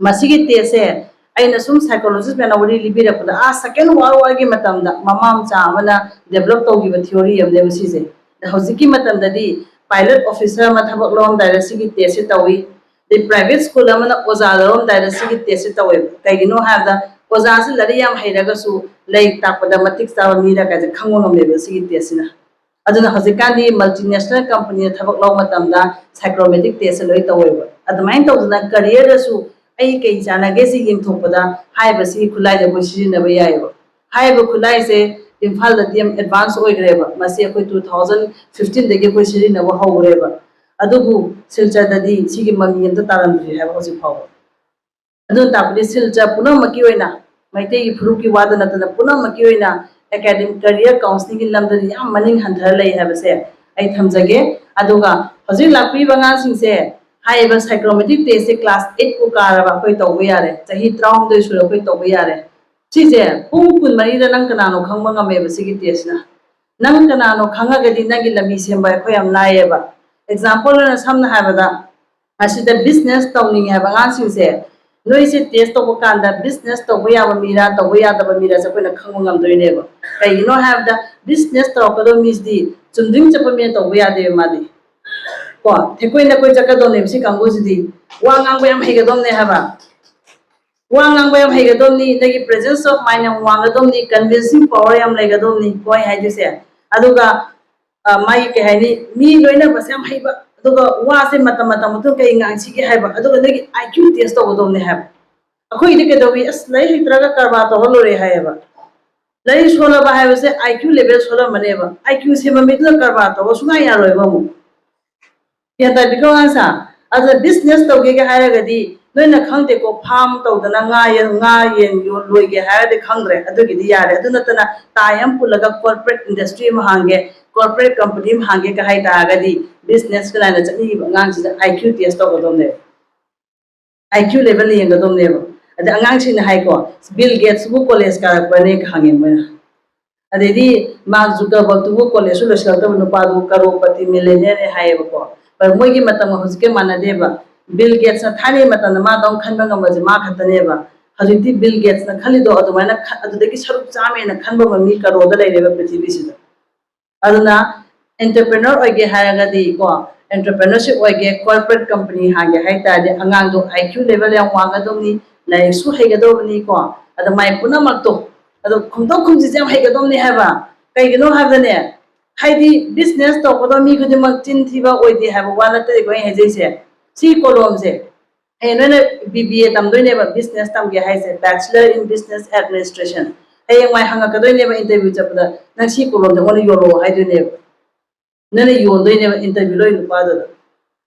masigi test hai aina sum psychologist mena wori libira pada a second war gi matam da mamam cha amana develop to gi theory am le si je haji ki matam da di pilot officer ma thabak lom direct gi test tawi the private school amana oza lom direct gi test tawi kai gi no have da oza se lari yam hairaga su lai takpada matik sawa mira ka je khangong ngam level si tesina aduna hajikan di multinational company thabak law matam da psychometric test loi taweba admain tawduna career su ai kai jana ge si yim thopada hai ba si khulai de bo si na ba yaiba hai ba khulai se imphal da diam advance oi greba masi akoi 2015 de ge ko si na ba hogreba adubu silcha da di si gi mami yam ta taramri ha ba si phaw adu tapri silcha punam maki oina maite gi phuru ki wada natana punam maki oina academic career counseling ki lamda yam maning hanthar lai ha base ai thamjage aduga हजिक लापीब अगांसिंगसे हाइबा psychometric test से class 8 को कारबा अखोय तौबा यारे चाही 13 सुर अखोय तौबा यारे सिजे पुंग कुन मरी दा नंग कनानो खंगबा ngame बसिगी टेस्ट ना नंग कनानो खंगागदी नंगी लंबी सेंबा अखोय हम लायेबा एग्जांपल ना सामना हाबदा असिदा बिजनेस तौनिंग हाबा अगांसिंगसे नोइसे टेस्ट तौबा कांदा बिजनेस तौबा याबा मीरा तौबा यादबा मीरा से अखोयना खंगबा ngam कईनो हाबदा बिजनेस तौकदो मिसदी चुंदिंग चपा मे तौबा यादे मादी को थेकोय नकोय चकदोने बिसि कांगोसिदी वा ngang yam हेगदोमने हाबा वा ngang yam हेगदोमनी नगी प्रेजेंस ऑफ माइंड यम वांगदोमनी कन्विंसिंग पावर यम लेगदोमनी कोय हाइदिसे अदुगा माई के हाइनी मी लोइना बस यम हेबा अदुगा वा से मतम मतम मुतु कई ngang के हाइबा अदुगा नगी आईक्यू टेस्ट तौगदोमने हाब अखोय इदि केदोबी अस लय हित्रगा करबा तो हलोरे हायबा लय सोलबा हाइबसे आईक्यू लेवल सोला मनेबा आईक्यू से ममितला करबा तो सुना यारोयबा मु या ताबिको आंसा अज बिजनेस तौगे के हायगदी नोइना खंगते को फार्म तौदना nga yen yo loige हायदे खंगरे अदुगिदी यारे अदुनतना तायम पुलगा कॉर्पोरेट इंडस्ट्री में हांगे कॉर्पोरेट कंपनी में हांगे का हाय तागदी बिजनेस के लाइन चनी ngang si IQ टेस्ट तौगदोमने IQ लेवल येंगदोमने अदे angang सिन हाय को बिल गेट्स बु कॉलेज का बने खांगे मना अदेदी मार्क जुकरबर्ग बु कॉलेज सुलसलतब नुपादु करोड़पति मिलियनेयर हायबको पर मोगी मतम हुजके मानदेबा बिल गेट्स ना थाने मतन मा दम खनबा ngambase मा खतनेबा हजिति बिल गेट्स ना खलिदो अदुमाना अदुदगी सरुप चामे ना खनबा ममी करोदा लेरेबा पृथ्वी सिदा अदुना एंटरप्रेन्योर ओगे हायगदी को एंटरप्रेन्योरशिप ओगे कॉर्पोरेट कंपनी हागे हायतादे अंगांग दो IQ लेवल या वांगदोमनी लाइसु हेगदोबनी को अद माय पुना मक्तो अदो खुमतो खुमजि जम हेगदोमनी हाबा कइगनो हाबदने हाइदी बिजनेस तौकदो मी खुदिमक चिन थीबा ओइदे हाबा वानते गोय हेजैसे सी कोलम से ए नने BBA तमदोइनेबा बिजनेस तमगे हाइसे बैचलर इन बिजनेस एडमिनिस्ट्रेशन ए माय हंगकदोइनेबा इंटरव्यू चपदा नंग सी कोलम दे ओन योरो हाइदोइनेबा नने योंदोइनेबा इंटरव्यू लोइ नुपादो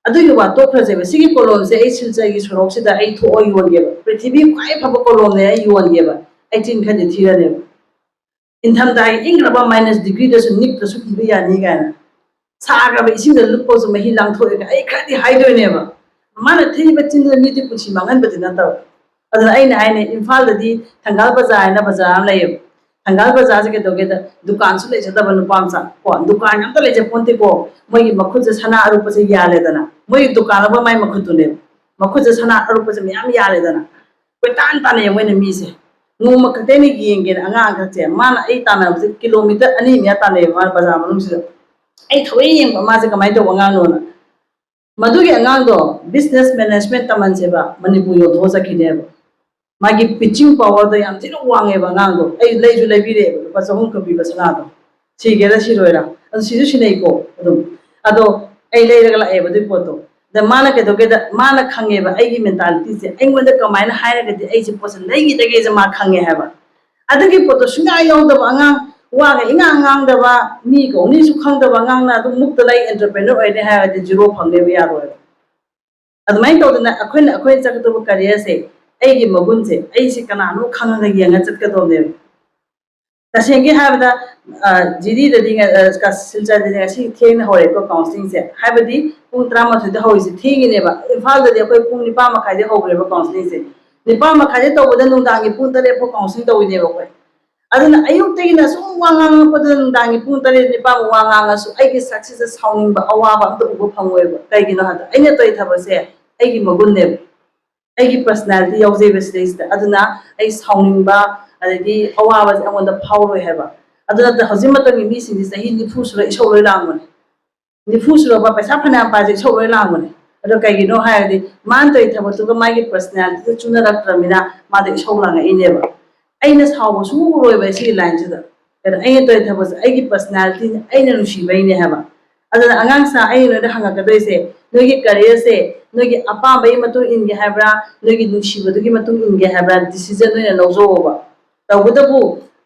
अदुगि वा तोखरजेबा सिगी कोलम से ए सिलचगी सुरोक्सिदा ए थो योनगेबा पृथ्वी खाय फबा कोलम ने योनगेबा ए चिन खदि थीरनेबा इंथम दाई इंग्रबा -डिग्री दसु निक दसु किबि यानी गाना साग्रबा इसिंग लुप्पोसु महि लांगथोएगा ए खदि हाइदोइनेबा माने थेइबा चिन मिदि पुछि मांगन बदि नता अदना आइना आइने इम्फाल ददि थंगाल बाजार ना बाजार आम लैयो थंगाल बाजार से के दोगे द दुकान सु लेजे दबा नुपामसा को दुकान अंत लेजे पोंते को मोई मखुज सना अरुप से याले दना मोई दुकान बा माई मखुतुने मखुज सना अरुप से म्याम याले दना कोई तान ताने मोइने मी से नोम खतेनि गेंगे अंगांग खचे माना ए ताना किलोमीटर अनि म्या ताने मा बाजार मनुम से ए थोइ येंग माजे कमाइ तो अंगांग नोना मधुगे अंगांग दो बिजनेस मैनेजमेंट तमन सेबा मणिपुर यो धो सकिनेबा मागी पिचिंग पावर दो याम थिनो वांगेबा अंगांग दो ए लेजु लेबिरे बा सहम कबि बसना दो सिगेदा सिरोइरा अदु सिजु सिनेको अदो ए लेरगला ए बदि पोतो द माना के दोगे द माना खंगेबा एगी मेंटालिटी से एंगोंद कमाइना हायरगदि ए से पोस लेगी दगे जे मा खंगे हैबा अदुगी पोतो सुंगा योंदबा अंगांग वागा इंगांग दबा मी को नि सु खंगदबा अंगांग ना दु मुक्त लाई एंटरप्रेन्योर ओइने हायदि जीरो फंगने बे यारो अदमाइ तोदना अखोइन चकदबा करियर से एगी मगुन से ए से कनानो खंगना येंगा चतकदोने तसेंगे हाबदा जिदी ददि का सिलचा दि सी थेंग होरे को काउंसलिंग से हाबदी पुंग 13 द होइसे थेंगिनेबा इम्फाल ददि अखोइ पुंग 9 मखाइ दे होग्रेबा काउंसलिंग से 9 मखाइ दे तोबदा नुंदांगी पुंग 3 को काउंसलिंग तोइनेबा कोइ अदुना अयुक्तगिना सुम वांगांग पदन नुंदांगी पुंग 3 9 वांगांग सु एगी सक्सेस साउनिंग अवाबा अमत उबो फंगोइबा कइगिनो हादा अइने तोइ थबसे एगी मगुनने एगी पर्सनालिटी यावजेबसिदा अदुना ए साउनिंगबा अदि अवाबा अमोंदा फावरोय हैबा अदुना हजिमतंगी मिसिंगि सही निफु सुरा इसौलोय लांगमने निफु सुरा बा पैसा फना पाजे इसौलोय लांगमने अदो कइगिनो हायदि मान तोइ थबतुगा मागी पर्सनालिटी चुना रक्त्रमिना मादे इसौलांगा इनेबा अइना सावबो सुरोयबा सी लाइन सिदा अदो अइने तोइ थबस एगी पर्सनालिटी अइना नुसिबैने हैबा अदुना अंगांग सा अइनो द हंगाकदोइसे नोगी करियर से नोगी अपाबई मतु इनगे हैब्रा नोगी नुसिबदुगी मतु इनगे हैब्रा डिसीजन नोइना लौजोबा तौबदबु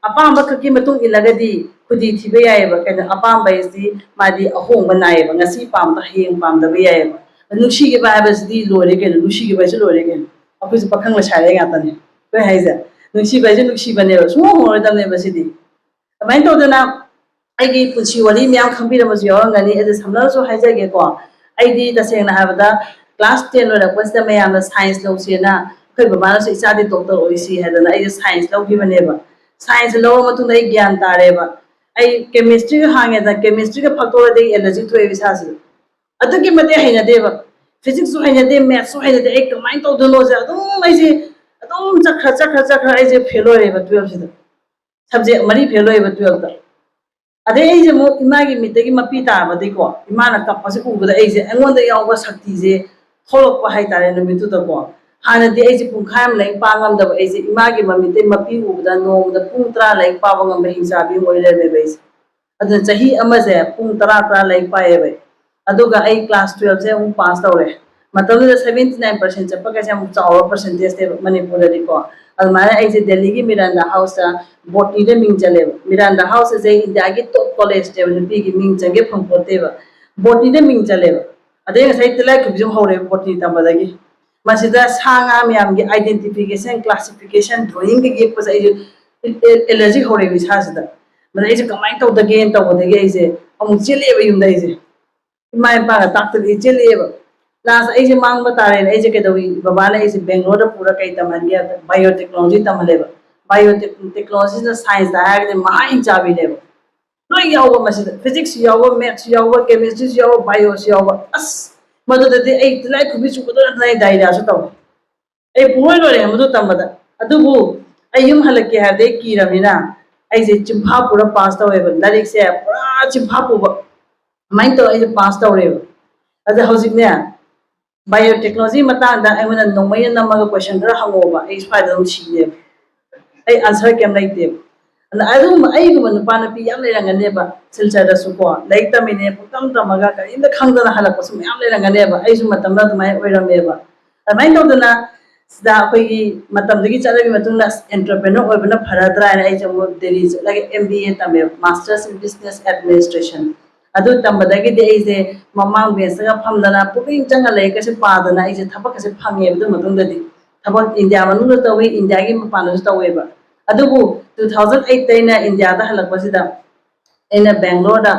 अपाम खकी मतुंग इलगदी खुदी थिबे यायबा कने अपाम बैसि मादी अहोंग बनायबा ngasi पाम द हेंग पाम द यायबा नुसी के बायबसदी लोरे के नुसी के बायस लोरे के अखुज पखंग लसारे गातने कोइ हाइजा नुसी बायस नुसी बने सुमो होर दने बसिदी अमाइन तोदना आइगी पुछि वली म्याम खंबिरमसु यावंगनी एदे समनसु हाइजागे को ꯑꯩꯗꯤ ꯇꯁꯦꯡꯅ ꯍꯥꯏꯕꯗ ꯀ꯭ꯂꯥꯁ 10 ꯂꯣꯏꯔꯛꯄꯁꯤꯗ ꯃꯌꯥꯝꯅ ꯁꯥꯏꯟꯁ ꯂꯧꯁꯦꯅ ꯑꯩꯈꯣꯏ ꯕꯕꯥꯅꯁꯨ ꯏꯆꯥꯗꯤ ꯗꯣꯛꯇꯔ ꯑꯣꯏꯁꯤ ꯍꯥꯏꯗꯅ ꯑꯩꯁꯦ ꯁꯥꯏꯟꯁ ꯂꯧꯈꯤꯕꯅꯦꯕ ꯁꯥꯏꯟꯁ ꯂꯧꯔ ꯃꯇꯨꯡꯗ ꯑꯩ ꯒ꯭ꯌꯥꯟ ꯇꯥꯔꯦꯕ ꯑꯩ ꯀꯦꯃꯤꯁꯇ꯭रिꯒ ꯍꯥꯡꯉꯦꯗꯅ ꯀꯦꯃꯤꯁꯇ꯭रिꯒ ꯐꯛꯇꯣꯔꯗꯤ ꯑꯩ ꯑꯦꯂꯔꯖꯤ ꯊꯣꯛꯑꯦꯕ ꯏꯁꯥꯁꯤꯗ ꯑꯗꯨꯛꯀꯤ ꯃꯇꯤꯛ ꯍꯩꯅꯗꯦꯕ ꯐꯤꯖꯤꯛꯁꯁꯨ ꯍꯩꯅꯗꯦ ꯃꯦꯠꯁꯁꯨ ꯍꯩꯅꯗꯦ ꯑꯩ ꯀꯃꯥꯏꯅ ꯇꯧꯗꯣꯏꯅꯣꯁꯦ ꯑꯗꯨꯝ ꯑꯩꯁꯦ ꯑꯗꯨꯝ ꯆꯠꯈ꯭ꯔ ꯑꯩꯁꯦ ꯐꯦꯜ ꯑꯣꯏꯔꯦꯕ 12ꯁꯤꯗ ꯁꯕꯖꯦꯛ 3 ꯐꯦꯜ ꯑꯣꯏꯌꯦꯕ 12ꯇ ꯑꯗꯩ ꯑꯩꯁꯦ ꯑꯃꯨꯛ ꯏꯃꯥꯒꯤ ꯃꯤꯠꯇꯒꯤ ꯃꯄꯤ ꯇꯥꯔꯕꯗꯤꯀꯣ ꯏꯃꯥꯅ ꯀꯞꯄꯁꯦ ꯎꯕꯗ ꯑꯩꯁꯦ ꯑꯩꯉꯣꯟꯗ ꯌꯥꯎꯕ ꯁꯛꯇꯤꯁꯦ ꯊꯣꯛꯂꯛꯄ ꯍꯥꯏꯇꯥꯔꯦ ꯅꯨꯃꯤꯠꯇꯨꯗꯀꯣ ꯍꯥꯟꯅꯗꯤ ꯑꯩꯁꯦ ꯄꯨꯡꯈꯥꯏ ꯑꯃ ꯂꯥꯏꯔꯤꯛ ꯄꯥ ꯉꯝꯗꯕ ꯑꯩꯁꯦ ꯏꯃꯥꯒꯤ ꯃꯃꯤꯠꯇꯩ ꯃꯄꯤ ꯎꯕꯗ ꯅꯣꯡꯃꯗ ꯄꯨꯡ 10 ꯂꯥꯏꯔꯤꯛ ꯄꯥꯕ ꯉꯝꯕ ꯍꯤꯡꯆꯥꯕꯤ ꯑꯃ ꯑꯣꯏ ꯂꯩꯔꯝꯃꯦꯕ ꯑꯩꯁꯦ ꯑꯗꯨꯅ ꯆꯍꯤ ꯑꯃꯁꯦ ꯄꯨꯡ 10 ꯂꯥꯏꯔꯤꯛ ꯄꯥꯏꯌꯦꯕ ꯑꯗꯨꯒ ꯑꯩ ꯀ꯭ꯂꯥꯁ 12ꯁꯦ ꯑꯃꯨꯛ ꯄꯥꯁ ꯇꯧꯔꯦ ꯃꯇꯝꯗꯨꯗ 79% ꯆꯠꯄꯒꯁꯦ ꯑꯃꯨꯛ ꯆꯥꯎꯕ ꯄꯔꯁꯦꯟꯇꯦꯖꯅꯦꯕ ꯃꯅꯤꯄꯨꯔꯗꯗꯤꯀꯣ ꯑꯗꯨꯃꯥꯏꯅ ꯑꯩꯁꯦ ꯗꯦꯜꯂꯤꯒꯤ ꯃꯤꯔꯥꯟꯗꯥ ꯍꯥꯎꯁꯇ ꯕꯣꯇꯅꯤꯗ ꯃꯤꯡ ꯆꯜꯂꯦꯕ ꯃꯤꯔꯥꯟꯗꯥ ꯍꯥꯎꯁ ꯑꯁꯦ ꯏꯟꯗꯤꯌꯥꯒꯤ ꯇꯣꯞ ꯀꯣꯂꯦꯖꯅꯦꯕ ꯅꯨꯄꯤꯒꯤ ꯃꯤꯡ ꯆꯟꯒꯦ ꯐꯪꯄꯣꯠꯇꯦꯕ ꯕꯣꯇꯅꯤꯗ ꯃꯤꯡ ꯆꯜꯂꯦꯕ ꯑꯗꯩ ꯉꯁꯥꯏ ꯇꯤꯜꯂꯥꯏꯈꯨꯝꯕꯤ ꯍꯧꯔꯦꯕ ꯕꯣꯇꯅꯤ ꯇꯝꯕꯗꯒꯤ ꯃꯁꯤꯗ ꯁꯥ ꯉꯥ ꯃꯌꯥꯝꯒꯤ ꯑꯥꯏꯗꯦꯟꯇꯤꯐꯤꯀꯦꯁꯟ ꯀ꯭ꯂꯥꯁꯤꯐꯤꯀꯦꯁꯟ ꯗ꯭ꯔꯣꯌꯤꯡꯒ ꯌꯦꯛꯄꯁꯦ ꯑꯩꯁꯦ ꯑꯦꯂꯔꯖꯤ ꯍꯧꯔꯛꯑꯦꯕ ꯏꯁꯥꯁꯤꯗ ꯃꯗ ꯑꯩꯁꯦ ꯀꯃꯥꯏꯅ ꯇꯧꯗꯒꯦꯅ ꯇꯧꯕꯗꯒꯤ ꯑꯩꯁꯦ ꯑꯃꯨꯛ ꯆꯦꯜꯂꯛꯑꯦꯕ ꯌꯨꯝꯗ ꯑꯩꯁꯦ ꯏꯃꯥ ꯏꯄꯥꯒ ꯇꯥꯛꯇꯕꯤ ꯆꯦꯜꯂꯛꯑꯦꯕ ꯂꯥꯁ ꯑꯩꯁꯦ ꯃꯥꯡꯕ ꯇꯥꯔꯦꯅ ꯑꯩꯁꯦ ꯀꯩꯗꯧꯏ ꯕꯕꯥꯅ ꯑꯩꯁꯦ ꯕꯦꯡꯒ꯭ꯂꯣꯔꯗ ꯄꯨꯔ ꯀꯩ ꯇꯝꯍꯟꯒꯦ ꯍꯥꯏꯕꯗ ꯕꯥꯏꯑꯣꯇꯦꯛꯅꯣꯂꯣꯖꯤ ꯇꯝꯍꯜꯂꯦꯕ ꯕꯥꯏꯑꯣꯇꯦꯛꯅꯣꯂꯣꯖꯤꯅ ꯁꯥꯏꯟꯁꯇ ꯍꯥꯏꯔꯒꯗꯤ ꯃꯍꯥ ꯍꯤꯡꯆꯥꯕꯤꯅꯦꯕ ꯂꯣꯏ ꯌꯥꯎꯕ ꯃꯁꯤꯗ ꯐꯤꯖꯤꯛꯁꯁꯨ ꯌꯥꯎꯕ ꯃꯦꯠꯁꯁꯨ ꯌꯥꯎꯕ ꯀꯦꯃꯤꯁꯇ꯭ꯔꯤꯁꯨ ꯌꯥꯎꯕ ꯕꯥꯏꯑꯣꯁꯨ ꯌꯥꯎꯕ ꯑꯁ ꯃꯗꯨꯗꯗꯤ ꯑꯩ ꯇꯤꯜꯂꯥꯏꯈꯨꯝꯕꯤ ꯆꯨꯕꯗ ꯅꯠꯇꯅ ꯑꯩ ꯗꯥꯏꯔꯤꯌꯥꯁꯨ ꯇꯧꯋꯦ ꯑꯩ ꯄꯨꯡꯂꯣꯏ ꯂꯣꯏꯔꯦ ꯃꯗꯨ ꯇꯝꯕꯗ ꯑꯗꯨꯕꯨ ꯑꯩ ꯌꯨꯝ ꯍꯜꯂꯛꯀꯦ ꯍꯥꯏꯕꯗꯤ ꯑꯩ ꯀꯤꯔꯕꯅꯤꯅ ꯑꯩꯁꯦ ꯆꯤꯝꯐꯥ ꯄꯨꯔ ꯄꯥꯁ ꯇꯧꯋꯦꯕ ꯂꯥꯏꯔꯤꯛꯁꯦ ꯄꯨꯔꯥ ꯆꯤꯝꯐꯥ ꯄꯨꯕ ꯑꯗꯨꯃꯥꯏꯅ ꯇꯧꯔ ꯑꯩꯁꯦ ꯄꯥꯁ ꯇꯧꯔꯦꯕ ꯑꯗ ꯍꯧꯖꯤꯛꯅꯦ ꯕꯥꯏꯑꯣꯇꯦꯛꯅꯣꯂꯣꯖꯤ ꯃꯇꯥꯡꯗ ꯑꯩꯉꯣꯟꯗ ꯅꯣꯡꯃꯩꯅ ꯅꯝꯃꯒ ꯀꯣꯏꯁꯟ ꯈꯔ ꯍꯪꯉꯛꯑꯣꯕ ꯑꯩ ꯁ꯭ꯋꯥꯏꯗ ꯑꯗꯨꯝ ꯁꯤꯅꯦꯕ ꯑꯩ ꯑꯟꯁꯔ ꯀꯩꯝ ꯂꯩꯇꯦꯕ ꯑꯗ ꯑꯗꯨꯒꯨꯝꯕ ꯑꯩꯒꯨꯝꯕ ꯅꯨꯄꯥ ꯅꯨꯄꯤ ꯌꯥꯝ ꯂꯩꯔꯝꯒꯅꯦꯕ ꯁꯤꯜꯆꯔꯗꯁꯨꯀꯣ ꯂꯥꯏꯔꯤꯛ ꯇꯝꯃꯤꯅꯦ ꯄꯨꯛꯇꯝ ꯇꯝꯃꯒ ꯀꯔꯤꯝꯇ ꯈꯪꯗꯅ ꯍꯜꯂꯛꯄꯁꯨ ꯃꯌꯥꯝ ꯂꯩꯔꯝꯒꯅꯦꯕ ꯑꯩꯁꯨ ꯃꯇꯝꯗ ꯑꯗꯨꯃꯥꯏꯅ ꯑꯣꯏꯔꯝꯃꯦꯕ ꯑꯗꯨꯃꯥꯏꯅ ꯇꯧꯗꯅ ꯁꯤꯗ ꯑꯩꯈꯣꯏꯒꯤ ꯃꯇꯝꯗꯨꯒꯤ ꯆꯠꯅꯕꯤ ꯃꯇꯨꯡꯗ ꯑꯦꯟꯇꯔꯄ꯭ꯔꯦꯅꯔ ꯑꯣꯏꯕꯅ ꯐꯔꯗ꯭ꯔꯥ ꯍꯥꯏꯅ ꯑꯩꯁꯦ ꯑꯃꯨꯛ ꯗꯦꯜꯂꯤ ꯆꯠꯂꯒ MBA ꯇꯝꯃꯦꯕ ꯃꯥꯁꯇꯔꯁ ꯏꯟ ꯕꯤꯖꯤꯅꯦꯁ ꯑꯦꯗꯃꯤꯅꯤꯁꯇ꯭ꯔꯦꯁꯟ ꯑꯗꯨ ꯇꯝꯕꯗꯒꯤꯗꯤ ꯑꯩꯁꯦ ꯃꯃꯥꯡ ꯕꯦꯟꯁꯇꯒ ꯐꯝꯗꯅ ꯄꯨꯛꯅꯤꯡ ꯆꯪꯅ ꯂꯥꯏꯔꯤꯛꯀꯁꯦ ꯄꯥꯗꯅ ꯑꯩꯁꯦ ꯊꯕꯛꯀꯁꯦ ꯐꯪꯉꯦꯕ ꯑꯗꯨ ꯃꯇꯨꯡꯗꯗꯤ ꯊꯕꯛ ꯏꯟꯗꯤꯌꯥ ꯃꯅꯨꯡꯗ ꯇꯧꯋꯤ ꯏꯟꯗꯤꯌꯥꯒꯤ ꯃꯄꯥꯟꯗꯁꯨ ꯇꯧꯋꯦꯕ ꯑꯗꯨꯕꯨ 2008ꯗ ꯑꯩꯅ ꯏꯟꯗꯤꯌꯥꯗ ꯍꯜꯂꯛꯄꯁꯤꯗ ꯑꯩꯅ ꯕꯦꯡꯒ꯭ꯂꯣꯔꯗ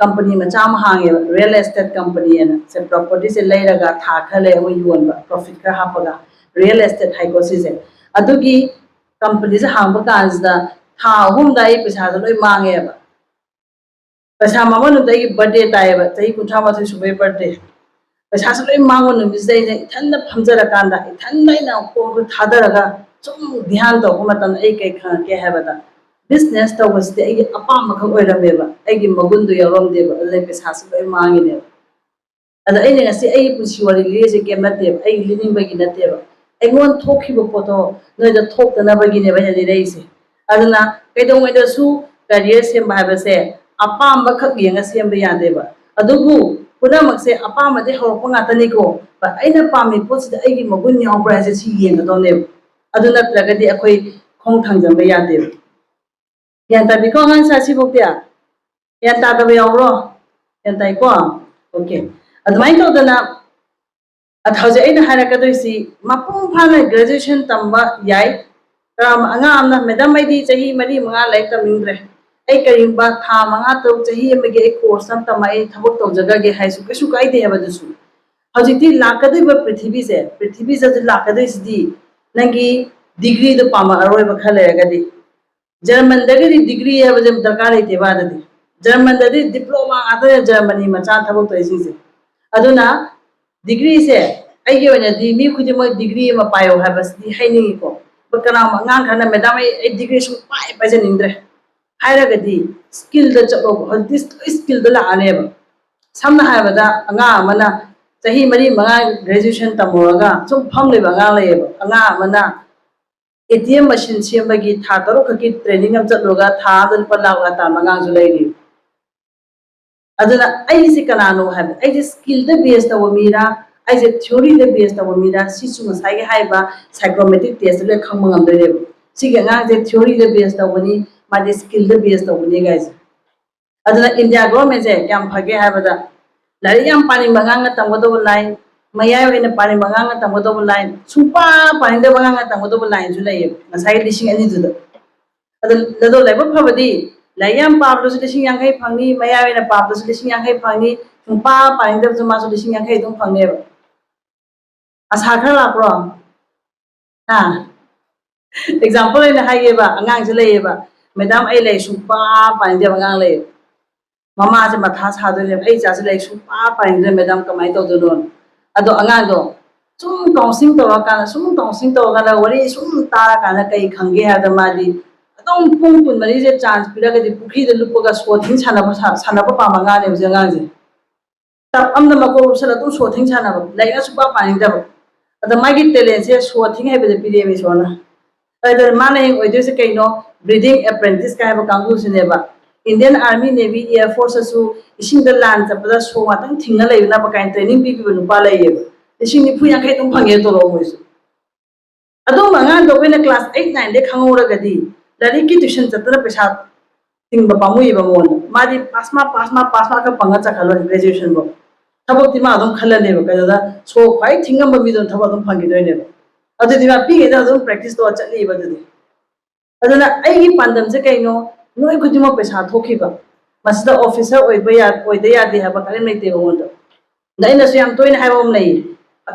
ꯀꯝꯄꯅꯤ ꯃꯆꯥ ꯑꯃ ꯍꯥꯡꯉꯦꯕ ꯔꯤꯌꯦꯜ ꯑꯦꯁꯇꯦꯠ ꯀꯝꯄꯅꯤ ꯑꯅ ꯁꯦ ꯄ꯭ꯔꯣꯄꯔꯇꯤꯁꯦ ꯂꯩꯔꯒ ꯊꯥ ꯈꯔ ꯂꯩꯔꯒ ꯑꯃꯨꯛ ꯌꯣꯟꯕ ꯄ꯭ꯔꯣꯐꯤꯠ ꯈꯔ ꯍꯥꯞꯄꯒ ꯔꯤꯌꯦꯜ ꯑꯦꯁꯇꯦꯠ ꯍꯥꯏꯀꯣ ꯁꯤꯁꯦ ꯑꯗꯨꯒꯤ ꯀꯝꯄꯅꯤꯁꯦ ꯍꯥꯡꯕ ꯀꯥꯟꯁꯤꯗ ꯊꯥ 3ꯗ ꯑꯩ ꯄꯩꯁꯥꯁꯦ ꯂꯣꯏ ꯃꯥꯡꯉꯦꯕ ꯄꯩꯁꯥ ꯃꯥꯡꯕ ꯑꯩꯒꯤ ꯕꯔꯊꯗꯦ ꯇꯥꯏꯌꯦꯕ ꯆꯍꯤ 38 ꯁꯨꯕꯩ ꯕꯔꯊꯗꯦ ꯄꯩꯁꯥꯁꯨ ꯂꯣꯏ ꯃꯥꯡꯕ ꯅꯨꯃꯤꯠꯁꯤꯗ ꯑꯩꯅ ꯏꯊꯟꯗ ꯐꯝꯖꯔꯀꯥꯟꯗ ꯏꯊꯟꯗ ꯑꯩꯅ ꯀꯣꯛꯇꯨ ꯊꯥꯗꯔꯒ ꯁꯨꯝ ꯙ꯭ꯌꯥꯟ ꯇꯧꯕ ꯃꯇꯝꯗ ꯑꯩ ꯀꯩ ꯈꯪꯉꯛꯀꯦ ꯍꯥꯏꯕꯗ ꯕꯤꯖꯤꯅꯦꯁ ꯇꯧꯕꯁꯤꯗꯤ ꯑꯩꯒꯤ ꯑꯄꯥꯝꯕꯈꯛ ꯑꯣꯏꯔꯝꯃꯦꯕ ꯑꯩꯒꯤ ꯃꯒꯨꯟꯗꯨ ꯌꯥꯎꯔꯝꯗꯦꯕ ꯑꯗꯨꯗꯩ ꯄꯩꯁꯥꯁꯨ ꯂꯣꯏ ꯃꯥꯡꯉꯤꯅꯦꯕ ꯑꯗ ꯑꯩꯅ ꯉꯁꯤ ꯑꯩꯒꯤ ꯄꯨꯟꯁꯤ ꯋꯥꯔꯤ ꯂꯤꯔꯤꯁꯦ ꯀꯩꯝ ꯅꯠꯇꯦꯕ ꯑꯩ ꯂꯤꯅꯤꯡꯕꯒꯤ ꯅꯠꯇꯦꯕ ꯑꯩꯉꯣꯟꯗ ꯊꯣꯛꯈꯤꯕ ꯄꯣꯠꯇꯣ ꯅꯣꯏꯗ ꯊꯣꯛꯇꯅꯕꯒꯤꯅꯦꯕ ꯑꯩꯅ ꯂꯤꯔꯛꯏꯁꯦ ꯑꯗꯨꯅ ꯀꯩꯗꯧꯉꯩꯗꯁꯨ ꯀꯦꯔꯤꯌꯔ ꯁꯦꯝꯕ ꯍꯥꯏꯕꯁꯦ ꯑꯄꯥꯝꯕꯈꯛ ꯌꯦꯡꯉ ꯁꯦꯝꯕ ꯌꯥꯗꯦꯕ ꯑꯗꯨꯕꯨ ꯄꯨꯝꯅꯃꯛꯁꯦ ꯑꯄꯥꯝꯕꯗꯤ ꯍꯧꯔꯛꯄ ꯉꯥꯛꯇꯅꯤꯀꯣ ꯑꯩꯅ ꯄꯥꯝꯃꯤ ꯄꯣꯠꯁꯤꯗ ꯑꯩꯒꯤ ꯃꯒꯨꯟ ꯌꯥꯎꯕ꯭ꯔꯥ ꯍꯥꯏꯁꯦ ꯁꯤ ꯌꯦꯡꯒꯗꯧꯅꯦꯕ ꯑꯗꯨ ꯅꯠꯇ꯭ꯔꯒꯗꯤ ꯑꯩꯈꯣꯏ ꯈꯣꯡ ꯊꯥꯡꯖꯟꯕ ꯌꯥꯗꯦꯕ ꯒ꯭ꯌꯥꯟ ꯇꯥꯕꯤꯀꯣ ꯑꯉꯥꯡ ꯁꯤꯐꯥꯎꯗꯤ ꯒ꯭ꯌꯥꯟ ꯇꯥꯗꯕ ꯌꯥꯎꯕ꯭ꯔꯣ ꯒ꯭ꯌꯥꯟ ꯇꯥꯏꯀꯣ ꯑꯣꯀꯦ ꯑꯗꯨꯃꯥꯏꯅ ꯇꯧꯗꯅ ꯍꯧꯖꯤꯛ ꯑꯩꯅ ꯍꯥꯏꯔꯛꯀꯗꯣꯏꯁꯤ ꯃꯄꯨꯡ ꯐꯥꯅ ꯒ꯭ꯔꯦꯖꯨꯑꯦꯁꯟ ꯇꯝꯕ ꯌꯥꯏ ꯑꯉꯥꯡ ꯑꯃꯅ ꯃꯦꯗꯥꯝ ꯑꯩꯗꯤ ꯆꯍꯤ 4-5 ꯂꯥꯏꯔꯤꯛ ꯇꯝꯅꯤꯡꯗ꯭ꯔꯦ ꯑꯩ ꯀꯔꯤꯒꯨꯝꯕ ꯊꯥ 5-6 ꯆꯍꯤ ꯑꯃꯒꯤ ꯑꯩ ꯀꯣꯔꯁ ꯑꯃ ꯇꯝꯃ ꯑꯩ ꯊꯕꯛ ꯇꯧꯖꯈ꯭ꯔꯒꯦ ꯍꯥꯏꯁꯨ ꯀꯩꯁꯨ ꯀꯥꯏꯗꯦ ꯍꯥꯏꯕꯗꯨꯁꯨ ꯍꯧꯖꯤꯛꯇꯤ ꯂꯥꯛꯀꯗꯣꯏꯕ ꯄ꯭ꯔꯤꯊꯤꯕꯤꯁꯤꯗ ꯂꯥꯛꯀꯗꯣꯏꯁꯤꯗꯤ ꯅꯪꯒꯤ ꯗꯤꯒ꯭ꯔꯤꯗꯣ ꯄꯥꯝꯃꯛꯑꯔꯣꯏꯕ ꯈꯔ ꯂꯩꯔꯒꯗꯤ ꯖꯔꯃꯟꯗꯒꯤꯗꯤ ꯗꯤꯒ꯭ꯔꯤ ꯍꯥꯏꯕꯁꯦ ꯗꯔꯀꯥꯔ ꯂꯩꯇꯦꯕ ꯑꯗꯗꯤ ꯖꯔꯃꯟꯗꯗꯤ ꯗꯤꯄ꯭ꯂꯣꯃꯥ ꯉꯥꯛꯇꯅꯦ ꯖꯔꯃꯅꯤ ꯃꯆꯥ ꯊꯕꯛ ꯇꯧꯔꯤꯁꯤꯡꯁꯦ ꯑꯗꯨꯅ ꯗꯤꯒ꯭ꯔꯤꯁꯦ ꯑꯩꯒꯤ ꯑꯣꯏꯅꯗꯤ ꯃꯤ ꯈꯨꯗꯤꯡꯃꯛ ꯗꯤꯒ꯭ꯔꯤ ꯑꯃ ꯄꯥꯏꯌꯣ ꯍꯥꯏꯕꯁꯤꯗꯤ ꯍꯥꯏꯅꯤꯡꯉꯤꯀꯣ ꯀꯅꯥꯒꯨꯝꯕ ꯑꯉꯥꯡ ꯈꯔꯅ ꯃꯦꯗꯥꯝ ꯑꯩ ꯗꯤꯒ꯭ꯔꯤ ꯁꯨꯡꯄꯥꯏ ꯄꯥꯏꯖꯅꯤꯡꯗ꯭ꯔꯦ ꯍꯥꯏꯔꯒꯗꯤ ꯁ꯭ꯀꯤꯜꯗ ꯆꯠꯂꯣꯕ ꯍꯧꯖꯤꯛꯇꯤ ꯂꯣꯏ ꯁ꯭ꯀꯤꯜꯗ ꯂꯥꯛꯑꯅꯦꯕ ꯁꯝꯅ ꯍꯥꯏꯔꯕꯗ ꯑꯉꯥꯡ ꯑꯃꯅ ꯆꯍꯤ 4-5 ꯒ꯭ꯔꯦꯖꯨꯑꯦꯁꯟ ꯇꯝꯃꯨꯔꯒ ꯁꯨꯝ ꯐꯝꯂꯤꯕ ꯑꯉꯥꯡ ꯂꯩꯌꯦꯕ ꯑꯉꯥꯡ ꯑꯃꯅ ATM ꯃꯦꯆꯤꯟ ꯁꯦꯝꯕꯒꯤ ꯊꯥ 6 ꯈꯛꯀꯤ ꯇ꯭ꯔꯦꯅꯤꯡ ꯑꯃ ꯆꯠꯂꯨꯔꯒ ꯊꯥ ꯑꯃꯗ ꯂꯨꯄꯥ ꯂꯥꯛ ꯇꯥꯟꯕ ꯑꯉꯥꯡꯁꯨ ꯂꯩꯔꯤ ꯑꯗꯨꯅ ꯑꯩꯁꯦ ꯀꯅꯥꯅꯣ ꯍꯥꯏꯕ ꯑꯩꯁꯦ ꯁ꯭ꯀꯤꯜꯗ ꯕꯦꯁ ꯇꯧꯕ ꯃꯤꯔꯥ ꯑꯩꯁꯦ ꯊꯤꯑꯣꯔꯤꯗ ꯕꯦꯁ ꯇꯧꯕ ꯃꯤꯔꯥ ꯁꯤꯁꯨ ꯉꯁꯥꯏꯒꯤ ꯍꯥꯏꯔꯤꯕ ꯁꯥꯏꯀꯣꯃꯦꯇ꯭ꯔꯤक ꯇꯦꯁꯇ ꯂꯣꯏ ꯈꯪꯕ ꯉꯝꯗꯣꯏꯅꯦꯕ ꯁꯤꯒꯤ ꯑꯉꯥꯡꯁꯦ ꯊꯤꯑꯣꯔꯤꯗ ꯕꯦꯁ ꯇꯧꯕꯅꯤ ꯃꯥꯗꯤ ꯁ꯭ꯀꯤꯜꯗ ꯕꯦꯁ ꯇꯧꯕꯅꯤ ꯒꯥꯏꯁꯦ ꯑꯗꯨꯅ ꯏꯟꯗꯤꯌꯥ ꯒꯣꯔꯃꯦꯟꯁꯦ ꯀꯌꯥꯝ ꯐꯒꯦ ꯍꯥꯏꯕꯗ ꯂꯥꯏꯔꯤꯛ ꯌꯥꯝ ꯄꯥꯅꯤꯡꯕ ꯑꯉꯥꯡꯅ ꯇꯝꯒꯗꯧꯕ ꯂꯥꯏꯟ ꯃꯌꯥꯏ ꯑꯣꯏꯅ ꯄꯥꯅꯤꯡꯕ ꯑꯉꯥꯡꯅ ꯇꯝꯒꯗꯧꯕ ꯂꯥꯏꯟ ꯁꯨꯡꯄꯥ ꯄꯥꯅꯤꯡꯗꯕ ꯑꯉꯥꯡꯅ ꯇꯝꯒꯗꯧꯕ ꯂꯥꯏꯟꯁꯨ ꯂꯩꯌꯦꯕ ꯉꯁꯥꯏꯒꯤ 2,000 ꯑꯗꯣ ꯂꯥꯏꯕꯛ ꯐꯕꯗꯤ ꯂꯥꯏꯔꯤꯛ ꯌꯥꯝ ꯄꯥꯕꯗꯁꯨ 50,000 ꯐꯪꯅꯤ ꯃꯌꯥꯏ ꯑꯣꯏꯅ ꯄꯥꯕꯗꯁꯨ 50,000 ꯐꯪꯅꯤ ꯁꯨꯡꯄꯥ ꯄꯥꯅꯤꯡꯗꯕꯁꯨ ꯃꯥꯁꯨ 50,000 ꯑꯗꯨꯝ ꯐꯪꯅꯦꯕ ꯑꯁꯥ ꯈꯔ ꯂꯥꯛꯄ꯭ꯔꯣ ꯍꯥ ꯑꯦꯛꯖꯥꯝꯄꯜ ꯑꯣꯏꯅ ꯍꯥꯏꯒꯦꯕ ꯑꯉꯥꯡꯁꯦ ꯂꯩꯌꯦꯕ ꯃꯦꯗꯥꯝ ꯑꯩ ꯂꯥꯏꯔꯤꯛ ꯁꯨꯡꯄꯥ ꯄꯥꯅꯤꯡꯗꯕ ꯑꯉꯥꯡ ꯂꯩꯌꯦꯕ ꯃꯃꯥꯁꯦ ꯃꯊꯥ ꯁꯥꯗꯣꯏꯅꯦꯕ ꯑꯩ ꯏꯆꯥꯁꯦ ꯂꯥꯏꯔꯤꯛ ꯁꯨꯡꯄꯥ ꯄꯥꯅꯤꯡꯗ꯭ꯔꯦ ꯃꯦꯗꯥꯝ ꯀꯃꯥꯏꯅ ꯇꯧꯗꯣꯏꯅꯣ ꯑꯗꯣ ꯑꯉꯥꯡꯗꯣ ꯁꯨꯝ ꯀꯥꯎꯟꯁꯤꯂꯤꯡ ꯇꯧꯔꯀꯥꯟꯗ ꯋꯥꯔꯤ ꯁꯨꯝ ꯇꯥꯔꯀꯥꯟꯗ ꯀꯩ ꯈꯪꯒꯦ ꯍꯥꯏꯕꯗ ꯃꯥꯗꯤ ꯑꯗꯨꯝ ꯄꯨꯡ 24ꯁꯦ ꯆꯥꯟꯁ ꯄꯤꯔꯒꯗꯤ ꯄꯨꯈ꯭ꯔꯤꯗ ꯂꯨꯞꯄꯒ ꯁꯣꯊꯤꯡ ꯁꯥꯟꯅꯕ ꯄꯥꯝꯕ ꯑꯉꯥꯡꯅꯦ ꯍꯧꯖꯤꯛ ꯑꯉꯥꯡꯁꯦ ꯇꯞ ꯑꯃꯗ ꯃꯀꯣꯛ ꯂꯨꯞꯁꯜꯂ ꯑꯗꯨꯝ ꯁꯣꯊꯤꯡ ꯁꯥꯟꯅꯕ ꯂꯥꯏꯔꯤꯛꯅ ꯁꯨꯡꯄꯥ ꯄꯥꯅꯤꯡꯗꯕ ꯑꯗ ꯃꯥꯒꯤ ꯇꯦꯂꯦꯟꯁꯦ ꯁꯣꯊꯤꯡ ꯍꯩꯕꯗ ꯄꯤꯔꯛꯑꯦꯕ ꯏꯁꯣꯔꯅ ꯑꯗꯨꯗ ꯃꯥꯅ ꯍꯌꯦꯡ ꯑꯣꯏꯗꯣꯏꯁꯦ ꯀꯩꯅꯣ ꯕ꯭ꯔꯤꯗꯤꯡ ꯑꯦꯄ꯭ꯔꯦꯟꯇꯤꯁꯀ ꯍꯥꯏꯕ ꯀꯥꯡꯕꯨꯁꯤꯅꯦꯕ ꯏꯟꯗꯤꯌꯟ ꯑꯥꯔꯃꯤ ꯅꯦꯚꯤ ꯏꯌꯥꯔ ꯐꯣꯔꯁꯇꯁꯨ ꯏꯁꯤꯡꯗ ꯂꯥꯟ ꯆꯠꯄꯗ ꯁꯣ ꯉꯥꯛꯇꯪ ꯊꯤꯡꯅ ꯂꯩꯕꯅꯕ ꯀꯥꯏꯅ ꯇ꯭ꯔꯦꯅꯤꯡ ꯄꯤꯕꯤꯕ ꯅꯨꯄꯥ ꯂꯩꯌꯦꯕ 90-50 ꯑꯗꯨꯝ ꯐꯪꯉꯦ ꯇꯣꯂꯣꯞ ꯃꯣꯏꯁꯨ ꯑꯗꯨꯝꯕ ꯑꯉꯥꯡꯗꯣ ꯑꯩꯈꯣꯏꯅ ꯀ꯭ꯂꯥꯁ 8-9ꯗꯩ ꯈꯪꯍꯧꯔꯒꯗꯤ ꯂꯥꯏꯔꯤꯛꯀꯤ ꯇ꯭ꯌꯨꯁꯟ ꯆꯠꯇꯅ ꯄꯩꯁꯥ ꯇꯤꯡꯕ ꯄꯥꯝꯃꯨꯏꯕ ꯃꯉꯣꯟꯗ ꯃꯥꯗꯤ ꯄꯥꯁ ꯃꯥꯔꯛ ꯈꯛ ꯐꯪꯉ ꯆꯠꯈ꯭ꯔꯂꯣꯏ ꯒ꯭ꯔꯦꯖꯨꯑꯦꯁꯟꯐꯥꯎ ꯊꯕꯛꯇꯤ ꯃꯥ ꯑꯗꯨꯝ ꯈꯜꯂꯅꯦꯕ ꯀꯩꯅꯣꯗ ꯁꯣ ꯈ꯭ꯋꯥꯏ ꯊꯤꯡꯉꯝꯕ ꯃꯤꯗꯨꯅ ꯊꯕꯛ ꯑꯗꯨꯝ ꯐꯪꯈꯤꯗꯣꯏꯅꯦꯕ ꯑꯗꯨꯗꯤ ꯃꯥ ꯄꯤꯛꯏꯉꯩꯗ ꯑꯗꯨꯝ ꯄ꯭ꯔꯦꯛꯇꯤꯁ ꯇꯧꯔ ꯆꯠꯂꯤꯕ ꯑꯗꯨꯗꯤ ꯑꯗꯨꯅ ꯑꯩꯒꯤ ꯄꯥꯟꯗꯝꯁꯦ ꯀꯩꯅꯣ ꯅꯣꯏ ꯈꯨꯗꯤꯡꯃꯛ ꯄꯩꯁꯥ ꯊꯣꯛꯈꯤꯕ ꯃꯁꯤꯗ ꯑꯣꯐꯤꯁꯔ ꯑꯣꯏꯗ ꯌꯥꯗꯦ ꯍꯥꯏꯕ ꯀꯔꯤꯝ ꯂꯩꯇꯦꯕ ꯑꯩꯉꯣꯟꯗ ꯑꯗ ꯑꯩꯅꯁꯨ ꯌꯥꯝ ꯇꯣꯏꯅ ꯍꯥꯏꯕ ꯑꯃ ꯂꯩꯌꯦ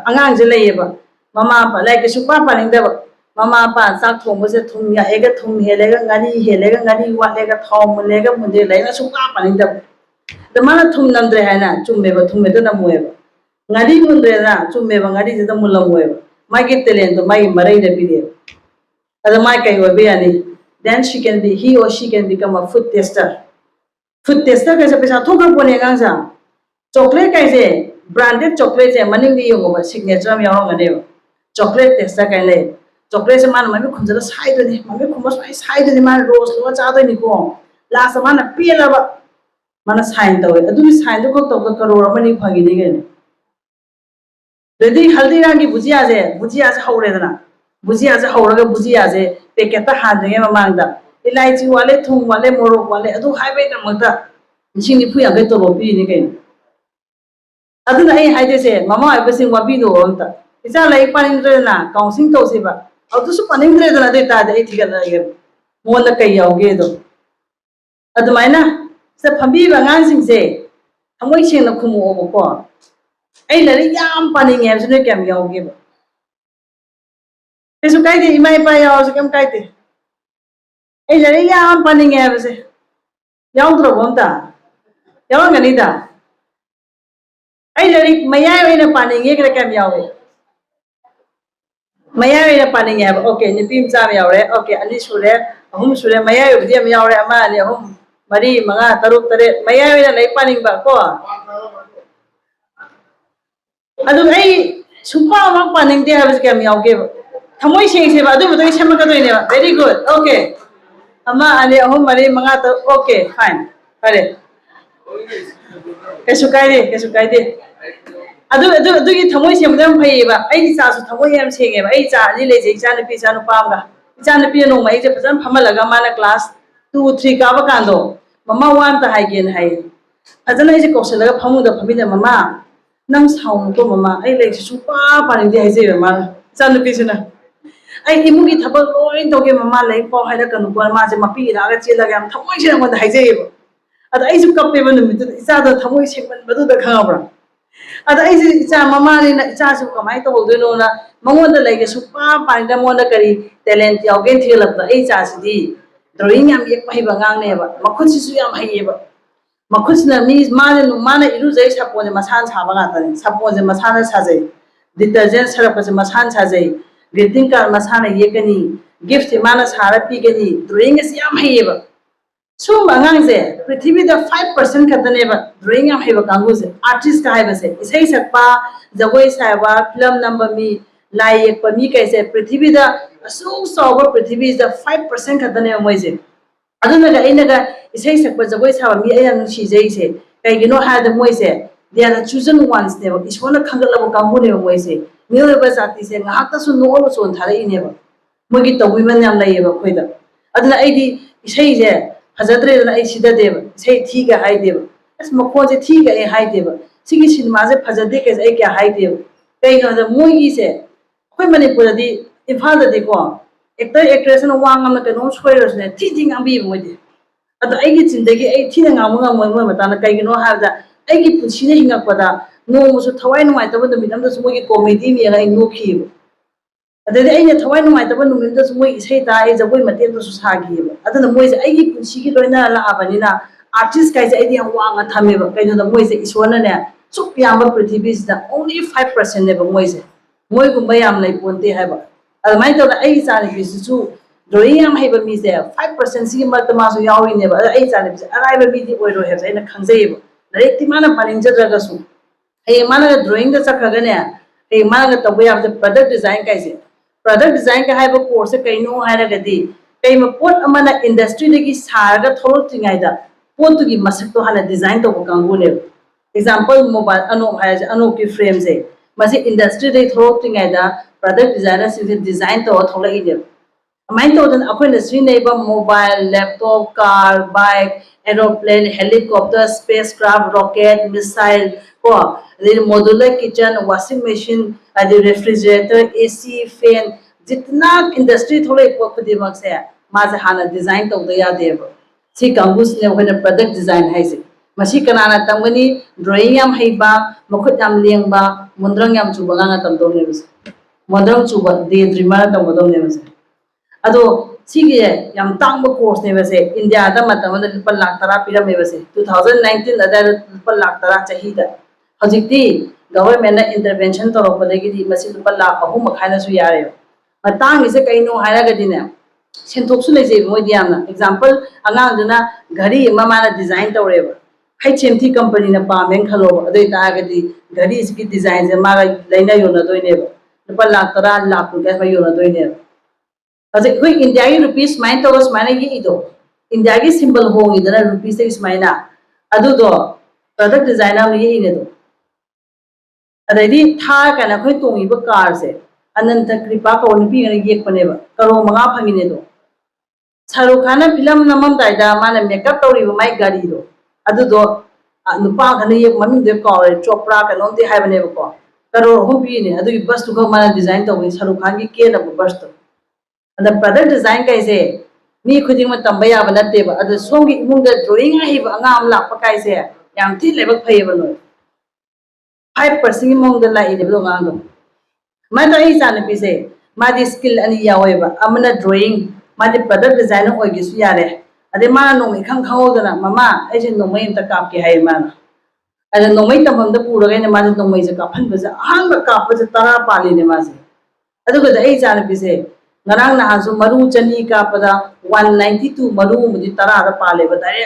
ꯑꯉꯥꯡꯁꯦ ꯂꯩꯌꯦꯕ ꯃꯃꯥ ꯃꯄꯥ ꯂꯥꯏꯔꯤꯛꯇꯤ ꯁꯨꯡꯄꯥ ꯄꯥꯅꯤꯡꯗꯕ ꯃꯃꯥ ꯃꯄꯥ ꯆꯥꯛ ꯊꯣꯡꯕꯁꯦ ꯊꯨꯝ ꯌꯥꯛꯑꯦꯒ ꯊꯨꯝ ꯍꯦꯜꯂꯦꯒ ꯉꯥꯔꯤ ꯍꯦꯜꯂꯦꯒ ꯉꯥꯔꯤ ꯋꯥꯠꯂꯦꯒ ꯊꯥꯎ ꯃꯨꯜꯂꯦꯒ ꯃꯨꯟꯗꯦ ꯂꯥꯏꯔꯤꯛꯅ ꯁꯨꯡꯄꯥ ꯄꯥꯅꯤꯡꯗꯕ ꯑꯗ ꯃꯥꯅ ꯊꯨꯝ ꯅꯝꯗ꯭ꯔꯦ ꯍꯥꯏꯅ ꯆꯨꯝꯃꯦꯕ ꯊꯨꯝ ꯍꯦꯛꯇ ꯅꯝꯃꯣꯏꯕ ꯉꯥꯔꯤ ꯃꯨꯟꯗ꯭ꯔꯦꯅ ꯆꯨꯝꯃꯦꯕ ꯉꯥꯔꯤꯁꯤꯗ ꯃꯨꯜꯂꯝꯃꯣꯏꯕ ꯃꯥꯒꯤ ꯇꯦꯂꯦꯟꯇꯣ ꯃꯥꯒꯤ ꯃꯔꯩꯗ ꯄꯤꯔꯛꯑꯦꯕ ꯑꯗ ꯃꯥ ꯀꯩ ꯑꯣꯏꯕ ꯌꯥꯅꯤ then he or she can become a food tester food tester ꯀꯩꯁꯦ ꯄꯩꯁꯥ ꯊꯣꯛꯈ꯭ꯔꯄꯣꯠꯅꯦ ꯑꯉꯥꯡꯁꯦ ꯆꯣꯀ꯭ꯂꯦꯠ ꯀꯩꯁꯦ ꯕ꯭ꯔꯥꯟꯗꯦꯗ ꯆꯣꯀ꯭ꯂꯦꯠꯁꯦ ꯃꯅꯤꯡꯗ ꯌꯦꯡꯉꯣꯕ ꯁꯤꯒꯅꯦꯆꯔ ꯑꯃ ꯌꯥꯎꯔꯝꯒꯅꯦꯕ ꯆꯣꯀ꯭ꯂꯦꯠ ꯇꯦꯁꯇꯔ ꯀꯥꯏꯅ ꯂꯩ ꯆꯣꯀ꯭ꯂꯦꯠꯁꯦ ꯃꯥꯅ ꯃꯃꯤꯠ ꯈꯨꯝꯖꯤꯜꯂ ꯁꯥꯏꯗꯣꯏꯅꯤ ꯃꯃꯤꯠ ꯈꯨꯝꯕ ꯁꯨꯃꯥꯏꯅ ꯁꯥꯏꯗꯣꯏꯅꯤ ꯃꯥꯅ ꯔꯣꯁ ꯂꯧꯔ ꯆꯥꯗꯣꯏꯅꯤꯀꯣ ꯂꯥꯁꯇ ꯃꯥꯅ ꯄꯦꯜꯂꯕ ꯃꯥꯅ ꯁꯥꯏꯟ ꯇꯧꯋꯦ ꯑꯗꯨꯒꯤ ꯁꯥꯏꯟꯗꯨ ꯈꯛ ꯇꯧꯕꯗ ꯀꯔꯣꯔ ꯑꯃꯅꯤ ꯐꯪꯉꯤꯅꯤ ꯀꯩꯅꯣ ꯑꯗꯩꯗꯤ ꯍꯜꯗꯤꯔꯥꯝꯒꯤ ꯕꯨꯖꯤꯌꯥꯁꯦ ꯍꯧꯔꯦꯗꯅ ꯕꯨꯖꯤꯌꯥꯁꯦ ꯍꯧꯔꯒ ꯕꯨꯖꯤꯌꯥꯁꯦ ꯄꯦꯀꯦꯠꯇ ꯍꯥꯟꯗ꯭ꯔꯤꯉꯩ ꯃꯃꯥꯡꯗ ꯏꯂꯥꯏꯆꯤ ꯋꯥꯠꯂꯦ ꯊꯨꯝ ꯋꯥꯠꯂꯦ ꯃꯣꯔꯣꯛ ꯋꯥꯠꯂꯦ ꯑꯗꯨ ꯍꯥꯏꯕꯒꯤꯗꯃꯛꯇ 90-50 ꯇꯣꯂꯣꯞ ꯄꯤꯔꯤꯅꯤ ꯀꯩꯅꯣ ꯑꯗꯨꯅ ꯑꯩ ꯍꯥꯏꯗꯣꯏꯁꯦ ꯃꯃꯥ ꯑꯣꯏꯕꯁꯤꯡ ꯋꯥꯕꯤꯗꯣ ꯑꯝꯇ ꯏꯆꯥ ꯂꯥꯏꯔꯤꯛ ꯄꯥꯅꯤꯡꯗ꯭ꯔꯦꯗꯅ ꯀꯥꯎꯟꯁꯤꯂꯤꯡ ꯇꯧꯁꯦꯕ ꯑꯗꯨꯁꯨ ꯄꯥꯅꯤꯡꯗ꯭ꯔꯦꯗꯅ ꯑꯗꯨ ꯑꯣꯏꯇꯥꯔꯗꯤ ꯑꯩ ꯊꯤꯒꯠꯂꯛꯑꯒꯦꯕ ꯃꯉꯣꯟꯗ ꯀꯩ ꯌꯥꯎꯒꯦꯗꯣ ꯑꯗꯨꯃꯥꯏꯅ ꯁꯤꯗ ꯐꯝꯕꯤꯕ ꯑꯉꯥꯡꯁꯤꯡꯁꯦ ꯊꯃꯣꯏ ꯁꯦꯡꯅ ꯈꯨꯝꯃꯛꯑꯣꯕꯀꯣ ꯑꯩ ꯂꯥꯏꯔꯤꯛ ꯌꯥꯝ ꯄꯥꯅꯤꯡꯉꯦ ꯍꯥꯏꯕꯁꯤ ꯅꯣꯏ ꯀꯌꯥꯝ ꯌꯥꯎꯒꯦꯕ ꯀꯩꯁꯨ ꯀꯥꯏꯗꯦ ꯏꯃꯥ ꯏꯄꯥ ꯌꯥꯎꯔꯁꯨ ꯀꯩꯝ ꯀꯥꯏꯗꯦ ꯑꯩ ꯂꯥꯏꯔꯤꯛ ꯌꯥꯝ ꯄꯥꯅꯤꯡꯉꯦ ꯍꯥꯏꯕꯁꯦ ꯌꯥꯎꯗ꯭ꯔꯕꯣ ꯑꯝꯇ ꯌꯥꯎꯔꯝꯒꯅꯤꯗ ꯑꯩ ꯂꯥꯏꯔꯤꯛ ꯃꯌꯥꯏ ꯑꯣꯏꯅ ꯄꯥꯅꯤꯡꯉꯦ ꯀꯌꯥꯝ ꯌꯥꯎꯏ ꯃꯌꯥꯏ ꯑꯣꯏꯅ ꯄꯥꯅꯤꯡꯉꯦ ꯍꯥꯏꯕ ꯑꯣꯀꯦ ꯅꯨꯄꯤ ꯃꯆꯥ ꯑꯃ ꯌꯥꯎꯔꯦ ꯑꯣꯀꯦ 2 ꯁꯨꯔꯦ 3 ꯁꯨꯔꯦ ꯃꯌꯥꯏ ꯑꯣꯏꯕꯗꯤ ꯑꯃ ꯌꯥꯎꯔꯦ 1 2 3 4 5 6 7 ꯃꯌꯥꯏ ꯑꯣꯏꯅ ꯂꯥꯏꯔꯤꯛ ꯄꯥꯅꯤꯡꯕ ꯀꯣ ꯑꯗꯨ ꯑꯩ ꯁꯨꯡꯄꯥ ꯄꯥꯅꯤꯡꯗꯦ ꯍꯥꯏꯕꯁꯦ ꯀꯌꯥꯝ ꯌꯥꯎꯒꯦꯕ ꯊꯃꯣꯏ ꯁꯦꯡꯁꯦꯕ ꯑꯗꯨꯏ ꯃꯇꯨꯡ ꯁꯦꯝꯃꯛꯀꯗꯣꯏꯅꯦꯕ ꯚꯦꯔꯤ ꯒꯨꯗ ꯑꯣꯀꯦ 1 2 3 4 5 6 ꯑꯣꯀꯦ ꯐꯥꯏꯟ ꯐꯔꯦ ꯀꯩꯁꯨ ꯀꯥꯏꯗꯦ ꯑꯗꯨꯒꯤ ꯊꯃꯣꯏ ꯁꯦꯡꯕꯗꯣ ꯌꯥꯝ ꯐꯩꯌꯦꯕ ꯑꯩ ꯏꯆꯥꯁꯨ ꯊꯃꯣꯏ ꯌꯥꯝ ꯁꯦꯡꯉꯦꯕ ꯑꯩ ꯏꯆꯥ 2 ꯂꯩꯖꯩ ꯏꯆꯥ ꯅꯨꯄꯤ ꯏꯆꯥ ꯅꯨꯄꯥ ꯑꯃꯒ ꯏꯆꯥ ꯅꯨꯄꯤꯅ ꯅꯣꯡꯃ ꯑꯩꯁꯦ ꯐꯖꯅ ꯐꯝꯍꯜꯂꯒ ꯃꯥꯅ ꯀ꯭ꯂꯥꯁ 2 3 ꯀꯥꯕ ꯀꯥꯟꯗꯣ ꯃꯃꯥ ꯋꯥ ꯑꯝꯇ ꯍꯥꯏꯒꯦꯅ ꯍꯥꯏꯌꯦ ꯐꯖꯅ ꯑꯩꯁꯦ ꯀꯧꯁꯜꯂꯒ ꯐꯃꯨꯡꯗ ꯐꯝꯃꯤꯟꯅ ꯃꯃꯥ ꯅꯪ ꯁꯥꯎꯅꯨꯀꯣ ꯃꯃꯥ ꯑꯩ ꯂꯥꯏꯔꯤꯛꯁꯦ ꯁꯨꯡꯄꯥ ꯄꯥꯅꯤꯡꯗꯦ ꯍꯥꯏꯖꯩꯕ ꯃꯥꯅ ꯏꯆꯥꯅꯨꯄꯤꯁꯤꯅ ꯑꯩ ꯏꯃꯨꯡꯒꯤ ꯊꯕꯛ ꯂꯣꯏ ꯇꯧꯒꯦ ꯃꯃꯥ ꯂꯥꯏꯔꯤꯛ ꯄꯥꯎ ꯍꯥꯏꯔꯛꯀꯅꯨꯀꯣ ꯃꯥꯁꯦ ꯃꯄꯤ ꯂꯥꯛꯑꯒ ꯆꯦꯜꯂꯒ ꯌꯥꯝ ꯊꯃꯣꯏꯁꯦ ꯑꯩꯉꯣꯟꯗ ꯍꯥꯏꯖꯩꯌꯦꯕ ꯑꯗ ꯑꯩꯁꯨ ꯀꯞꯄꯦꯕ ꯅꯨꯃꯤꯠꯇꯨꯗ ꯏꯆꯥꯗꯣ ꯊꯃꯣꯏ ꯁꯦꯡꯃꯟꯕꯗꯨꯗ ꯈꯪꯉꯕ꯭ꯔꯥ ꯑꯗ ꯑꯩꯁꯦ ꯏꯆꯥ ꯃꯃꯥꯅꯤꯅ ꯏꯆꯥꯁꯤꯕꯨ ꯀꯃꯥꯏꯅ ꯇꯧꯍꯧꯗꯣꯏꯅꯣꯅ ꯃꯉꯣꯟꯗ ꯂꯩꯒꯦ ꯁꯨꯡꯄꯥ ꯄꯥꯅꯤꯡꯗ ꯃꯉꯣꯟꯗ ꯀꯔꯤ ꯇꯦꯂꯦꯟ ꯌꯥꯎꯒꯦꯅ ꯊꯤꯒꯠꯂꯛꯄꯗ ꯑꯩ ꯏꯆꯥꯁꯤꯗꯤ ꯗ꯭ꯔꯣꯌꯤꯡ ꯌꯥꯝ ꯌꯦꯛꯄ ꯍꯩꯕ ꯑꯉꯥꯡꯅꯦꯕ ꯃꯈꯨꯠꯁꯤꯁꯨ ꯌꯥꯝ ꯍꯩꯌꯦꯕ ꯃꯈꯨꯠꯁꯤꯅ ꯃꯥꯅ ꯏꯔꯨꯖꯩ ꯁꯥꯄꯣꯟꯁꯦ ꯃꯁꯥꯅ ꯁꯥꯕ ꯉꯥꯛꯇꯅꯤ ꯁꯥꯄꯣꯟꯁꯦ ꯃꯁꯥꯅ ꯁꯥꯖꯩ ꯗꯤꯇꯔꯖꯦꯟ ꯁꯔꯞꯀꯁꯦ ꯃꯁꯥꯅ ꯁꯥꯖꯩ ꯒ꯭ꯔꯤꯇꯤꯡ ꯀꯥꯔꯗ ꯃꯁꯥꯅ ꯌꯦꯛꯀꯅꯤ ꯒꯤꯐꯁꯦ ꯃꯥꯅ ꯁꯥꯔ ꯄꯤꯒꯅꯤ ꯗ꯭ꯔꯣꯌꯤꯡꯒꯁꯦ ꯌꯥꯝ ꯍꯩꯌꯦꯕ ꯁꯨꯝꯕ ꯑꯉꯥꯡꯁꯦ ꯄ꯭ꯔꯤꯊꯤꯕꯤꯗ 5% ꯈꯛꯇꯅꯦꯕ ꯗ꯭ꯔꯣꯌꯤꯡ ꯌꯥꯝ ꯍꯩꯕ ꯀꯥꯡꯕꯨꯁꯦ ꯑꯥꯔꯇꯤꯁꯀ ꯍꯥꯏꯕꯁꯦ ꯏꯁꯩ ꯁꯛꯄ ꯖꯒꯣꯏ ꯁꯥꯕ ꯐꯤꯂꯝ ꯅꯝꯕ ꯃꯤ ꯂꯥꯏ ꯌꯦꯛꯄ ꯃꯤ ꯀꯩꯁꯦ ꯄ꯭ꯔꯤꯊꯤꯕꯤꯗ ꯑꯁꯨꯛ ꯆꯥꯎꯕ ꯄ꯭ꯔꯤꯊꯤꯕꯤꯁꯤꯗ 5% ꯈꯛꯇꯅꯦꯕ ꯃꯣꯏꯁꯦ ꯑꯗꯨꯅꯒ ꯑꯩꯅꯒ ꯏꯁꯩ ꯁꯛꯄ ꯖꯒꯣꯏ ꯁꯥꯕ ꯃꯤ ꯑꯩꯅ ꯅꯨꯡꯁꯤꯖꯩꯁꯦ ꯀꯩꯒꯤꯅꯣ ꯍꯥꯏꯔꯗ ꯃꯣꯏꯁꯦ ꯗꯦ ꯑꯥꯔ ꯆꯨꯖꯟ ꯋꯥꯟꯁꯅꯦꯕ ꯏꯁꯣꯔꯅ ꯈꯟꯒꯠꯂꯕ ꯀꯥꯡꯕꯨꯅꯦꯕ ꯃꯣꯏꯁꯦ ꯃꯤꯑꯣꯏꯕ ꯖꯥꯇꯤꯁꯦ ꯉꯥꯏꯍꯥꯛꯇꯁꯨ ꯅꯣꯛꯑ ꯃꯆꯣꯟ ꯊꯥꯔꯛꯏꯅꯦꯕ ꯃꯣꯏꯒꯤ ꯇꯧꯕꯤꯃꯟ ꯌꯥꯝ ꯂꯩꯌꯦꯕ ꯑꯩꯈꯣꯏꯗ ꯑꯗꯨꯅ ꯑꯩꯗꯤ ꯏꯁꯩꯁꯦ ꯐꯖꯗ꯭ꯔꯦꯗꯅ ꯑꯩ ꯁꯤꯗꯗꯦꯕ ꯏꯁꯩ ꯊꯤꯒ ꯍꯥꯏꯗꯦꯕ ꯑꯁ ꯃꯈꯣꯟꯁꯦ ꯊꯤꯒ ꯑꯩ ꯍꯥꯏꯗꯦꯕ ꯁꯤꯒꯤ ꯁꯤꯅꯦꯃꯥꯁꯦ ꯐꯖꯗꯦ ꯀꯩꯁꯦ ꯑꯩ ꯀꯌꯥ ꯍꯥꯏꯗꯦꯕ ꯀꯩꯒꯤꯅꯣꯗ ꯃꯣꯏꯒꯤꯁꯦ ꯑꯩꯈꯣꯏ ꯃꯅꯤꯄꯨꯔꯗꯗꯤ ꯏꯝꯐꯥꯜꯗꯗꯤꯀꯣ ꯑꯦꯛꯇꯔ ꯑꯦꯛꯇ꯭ꯔꯦꯁꯅ ꯋꯥ ꯉꯥꯡꯅ ꯀꯩꯅꯣꯝ ꯁꯣꯏꯔꯁꯨꯅꯦ ꯊꯤ ꯉꯥꯡꯕꯤꯌꯦꯕ ꯃꯣꯏꯗꯤ ꯑꯗꯣ ꯑꯩꯒꯤ ꯆꯤꯟꯗꯒꯤ ꯑꯩ ꯊꯤꯅ ꯉꯥꯡꯕ ꯉꯝꯃꯣꯏ ꯃꯣꯏ ꯃꯇꯥꯡꯗ ꯀꯩꯒꯤꯅꯣ ꯍꯥꯏꯕꯗ ꯑꯩꯒꯤ ꯄꯨꯟꯁꯤꯗ ꯍꯤꯡꯉꯛꯄꯗ ꯅꯣꯡꯃꯁꯨ ꯊꯋꯥꯏ ꯅꯨꯡꯉꯥꯏꯇꯕ ꯅꯨꯃꯤꯠ ꯑꯃꯗꯁꯨ ꯃꯣꯏꯒꯤ ꯀꯣꯃꯦꯗꯤ ꯌꯦꯡꯉꯒ ꯑꯩ ꯅꯣꯛꯈꯤꯑꯕ ꯑꯗꯩꯗꯤ ꯑꯩꯅ ꯊꯋꯥꯏ ꯅꯨꯡꯉꯥꯏꯇꯕ ꯅꯨꯃꯤꯠꯇꯁꯨ ꯃꯣꯏ ꯏꯁꯩ ꯇꯥ ꯑꯩ ꯖꯒꯣꯏ ꯃꯇꯦꯛꯇꯁꯨ ꯁꯥꯈꯤꯑꯕ ꯑꯗꯨꯅ ꯃꯣꯏꯁꯦ ꯑꯩꯒꯤ ꯄꯨꯟꯁꯤꯒꯤ ꯂꯣꯏꯅ ꯂꯥꯛꯑꯕꯅꯤ나 आर्टिस्ट काइसे ऐदी हम वांगा थमेबा कइनो मोइसे ईश्वरने सुक याम पृथ्वीसिदा ओनली 5% नेबा मोइसे मोइगुम्बा याम नै पोन्ते हाइबा अदमाइ तौदा ऐ चाने बिसु ड्राइंग याम हाइबा मीसे 5% सिगि मर्त मासु याविनेबा ऐ चाने बिसे अराइबा मीदि ओइरो हेबा ऐना खंजैबा डाइरेक्ट माना पानिंजद्रगसु हे माना ड्राइंग दा चखगने हे माना तबो याम प्रोडक्ट डिजाइन काइसे प्रोडक्ट डिजाइन का हाइबा कोर्स कइनो हाइरगदि कइमा पोट अमना इंडस्ट्री दगी सारगा थोलतिङाइदा पोतुगी मसक तो हाना डिजाइन तो कांगुने एग्जांपल मोबाइल अनोक है अनोक की फ्रेम से मसे इंडस्ट्री दे थोलतिङाइदा प्रोडक्ट डिजाइनर से डिजाइन तो थोलइने अमाइन तो दन अखोइना सिनेबा mobile laptop car bike aeroplane helicopter spacecraft rocket missile को मॉड्यूलर किचन वॉशिंग मशीन आदि रेफ्रिजरेटर एसी फैन जितना इंडस्ट्री थोले खुदिमक से मासे हाना डिजाइन तो यादेबो सी कांगुसने होना प्रोडक्ट डिजाइन हाइसे मसी कनाना तमगनी ड्राइंग याम हैबा मखुत याम लेंबा मुंद्रंग याम चुबा गाना तमदोने बस मुंद्रंग चुबा दे ड्रीमर तमदोने बस अदो सिगे याम तांग कोर्स ने बसे इंडिया दा मतम दा लुपा लाख तरा पिरमे बसे 2019 अदा लुपा लाख तरा चाही दा हजिकती गवर्नमेंट ना इंटरवेंशन तोरपदगी दी मसी लुपा लाख अहु मखाना सु यारे मतांग इसे कइनो हायरगदिने सेंथोक्सु लेजे मोइदि यामना एग्जांपल अंगांगदुना घड़ी माना डिजाइन तौरेबा HMT कंपनी ना पामेन खलो अदै तागदि घड़ी इसकी डिजाइन से मागा लेना योना दोइनेबा लुपा लाख तरा लाख रुपया मा योना दोइनेबा अजे कोई इंडिया की रुपीस माइन तोरस माने ये इदो इंडिया की सिंबल होंगिदना रुपीस से इसमाइना अदुदो प्रोडक्ट डिजाइनर ये इने दो अदैदि था kana khoi tongiba कार से अनंत कृपा को नुपी ने येकपनेबा करो मंगा फंगिने दो शाहरुख खान फिल्म नमम दाइदा माने मेकअप तौरिबा माइ गाड़ी दो अदुदो नुपा खने ये ममिंग दे कॉरे चोपड़ा कनो दे हाइबनेबा को करो हम पीने अदुगी बस तो माने डिजाइन तौगे शाहरुख खान की के ना बस तो अद प्रोडक्ट डिजाइन कैसे मी खुदिंग में तंबा याबा नतेबा अद सोंगी इमुंग दा ड्राइंग हाइबा अंगाम लापा कैसे याम थी लेबक फैबा नो 5% की मोंग दा लाइने बदो गांगो मैं तो ऐ जाने पिसे मादी स्किल अनि यावेबा अमना ड्राइंग मादी प्रोडक्ट डिजाइनर होगिसु यारे अदे मा नोंगै खंग खंगोदना ममा ऐसे नोंगै इंता कापके हाय माना अदे नोंगै तमंदा पुरगैने मादी नोंगै जे काफनबजे अहांबा कापजे तरा पालिने मासे अदुगद ऐ जाने पिसे ngarang na hasu maru chani ka pada 192 maru mudi tara da pale ba dare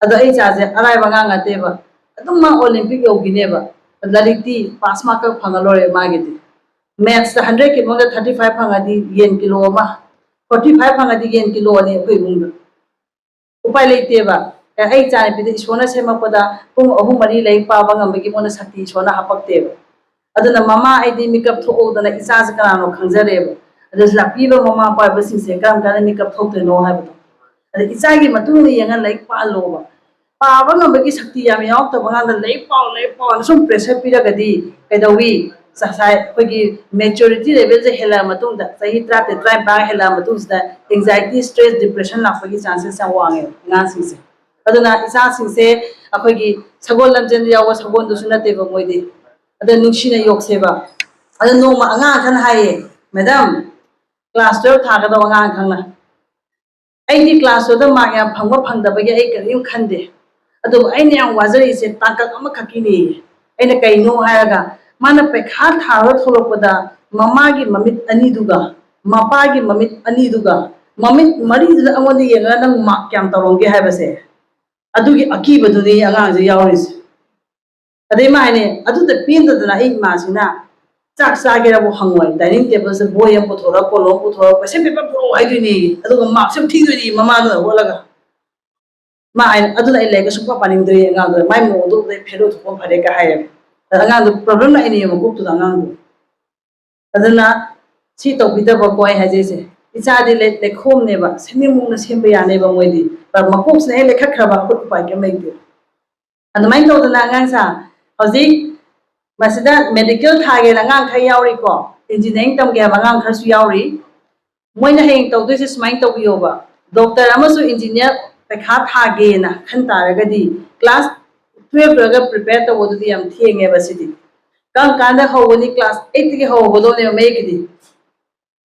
ado ai cha je arai ba nga te ba adum ma olympic yogine ba larikti pass mark ka phangalore ma ge ti maths 100 ki manga 35 phangadi yen kilo ma 45 phangadi yen kilo ne koi mung upai leite ba ai cha ne bi isona sema pada pung ahum mari lai pa ba ngam gi mona sakti isona hapak te ba aduna mama ai di makeup tho odana isa sa kana no khangjare ba अदस लापीबा ममा पाबा सिंसे काम काना makeup थोक्तनो हाबतो अद इचागी मतुंग यंगा like पालोबा पाबा ngambagi शक्ति याम याव त बंगा लाइक पाव सम प्रेशर पिरगदी कैदवी ससाय खोगी मैच्योरिटी लेवल जे हेला मतुंग दा सही 33 हेला मतुंग दा एंजाइटी स्ट्रेस डिप्रेशन लापगी चांसेस सा वांगे ना सिंसे अदना इसा सिंसे अखोगी सगोल लमजन याव सगोन दुसु नते ब मोइदि अद नुक्षिना योक्सेबा अद नोमा अंगा खन हाये मैडम क्लास 12 थागदो अंगां खंगना ऐदी क्लास 12 मा या फंगबा फंगदबगे ऐ करिम खंदे अदो ऐने या वाजरी से ताकक अमा खकिनी ऐने कैनो हायगा माना पेखा थारो थोलपदा ममागी ममित अनि दुगा मपागी ममित अनि दुगा ममित मरी दुदा अंगोंदे येगा नंग मा क्याम तरोंगे हायबसे अदुगी अकीबदुनी अंगां जे यावरिस अदे माने अदुदा पिंददना ऐ मासिना चाक चागेराबो हंगोय डाइनिंग टेबल से बोय हम पुथोरा कोलो पुथोरा क्वेश्चन पेपर पुरो हाइदुनी अदुगा मार्क्स हम ठीदुनी ममादो होलगा मा आइ अदुना इ लेगा सुपा पानिंद्रे अंगादो माइ मोदो दे फेरो थोप फरे का हाय अंगादो प्रॉब्लम ना इनी मको तु अंगादो अदुना सी तोबिदबो कोय हाजेसे इचादि ले खोमनेबा सेमिमुना सेमबे यानेबा मोइदि पर मकोस ने लेखा खबा खुद पाइ के मेदे अदुमाइ तोदना अंगांसा हौजिक मसदा मेडिकल थागे अंगांग खै यावरी को इंजीनियरिंग तमगे अंगांग खरसु यावरी मोइना हेंग तौदोसे स्माइन तौबियोबा डॉक्टर अमसु इंजीनियर पेखा थागे ना खन तारगदी क्लास 12 लोग प्रिपेयर तौबदुदी याम थेंगे बसिदी कम कांदा होगनी क्लास 8 के होगदोने मेकिदी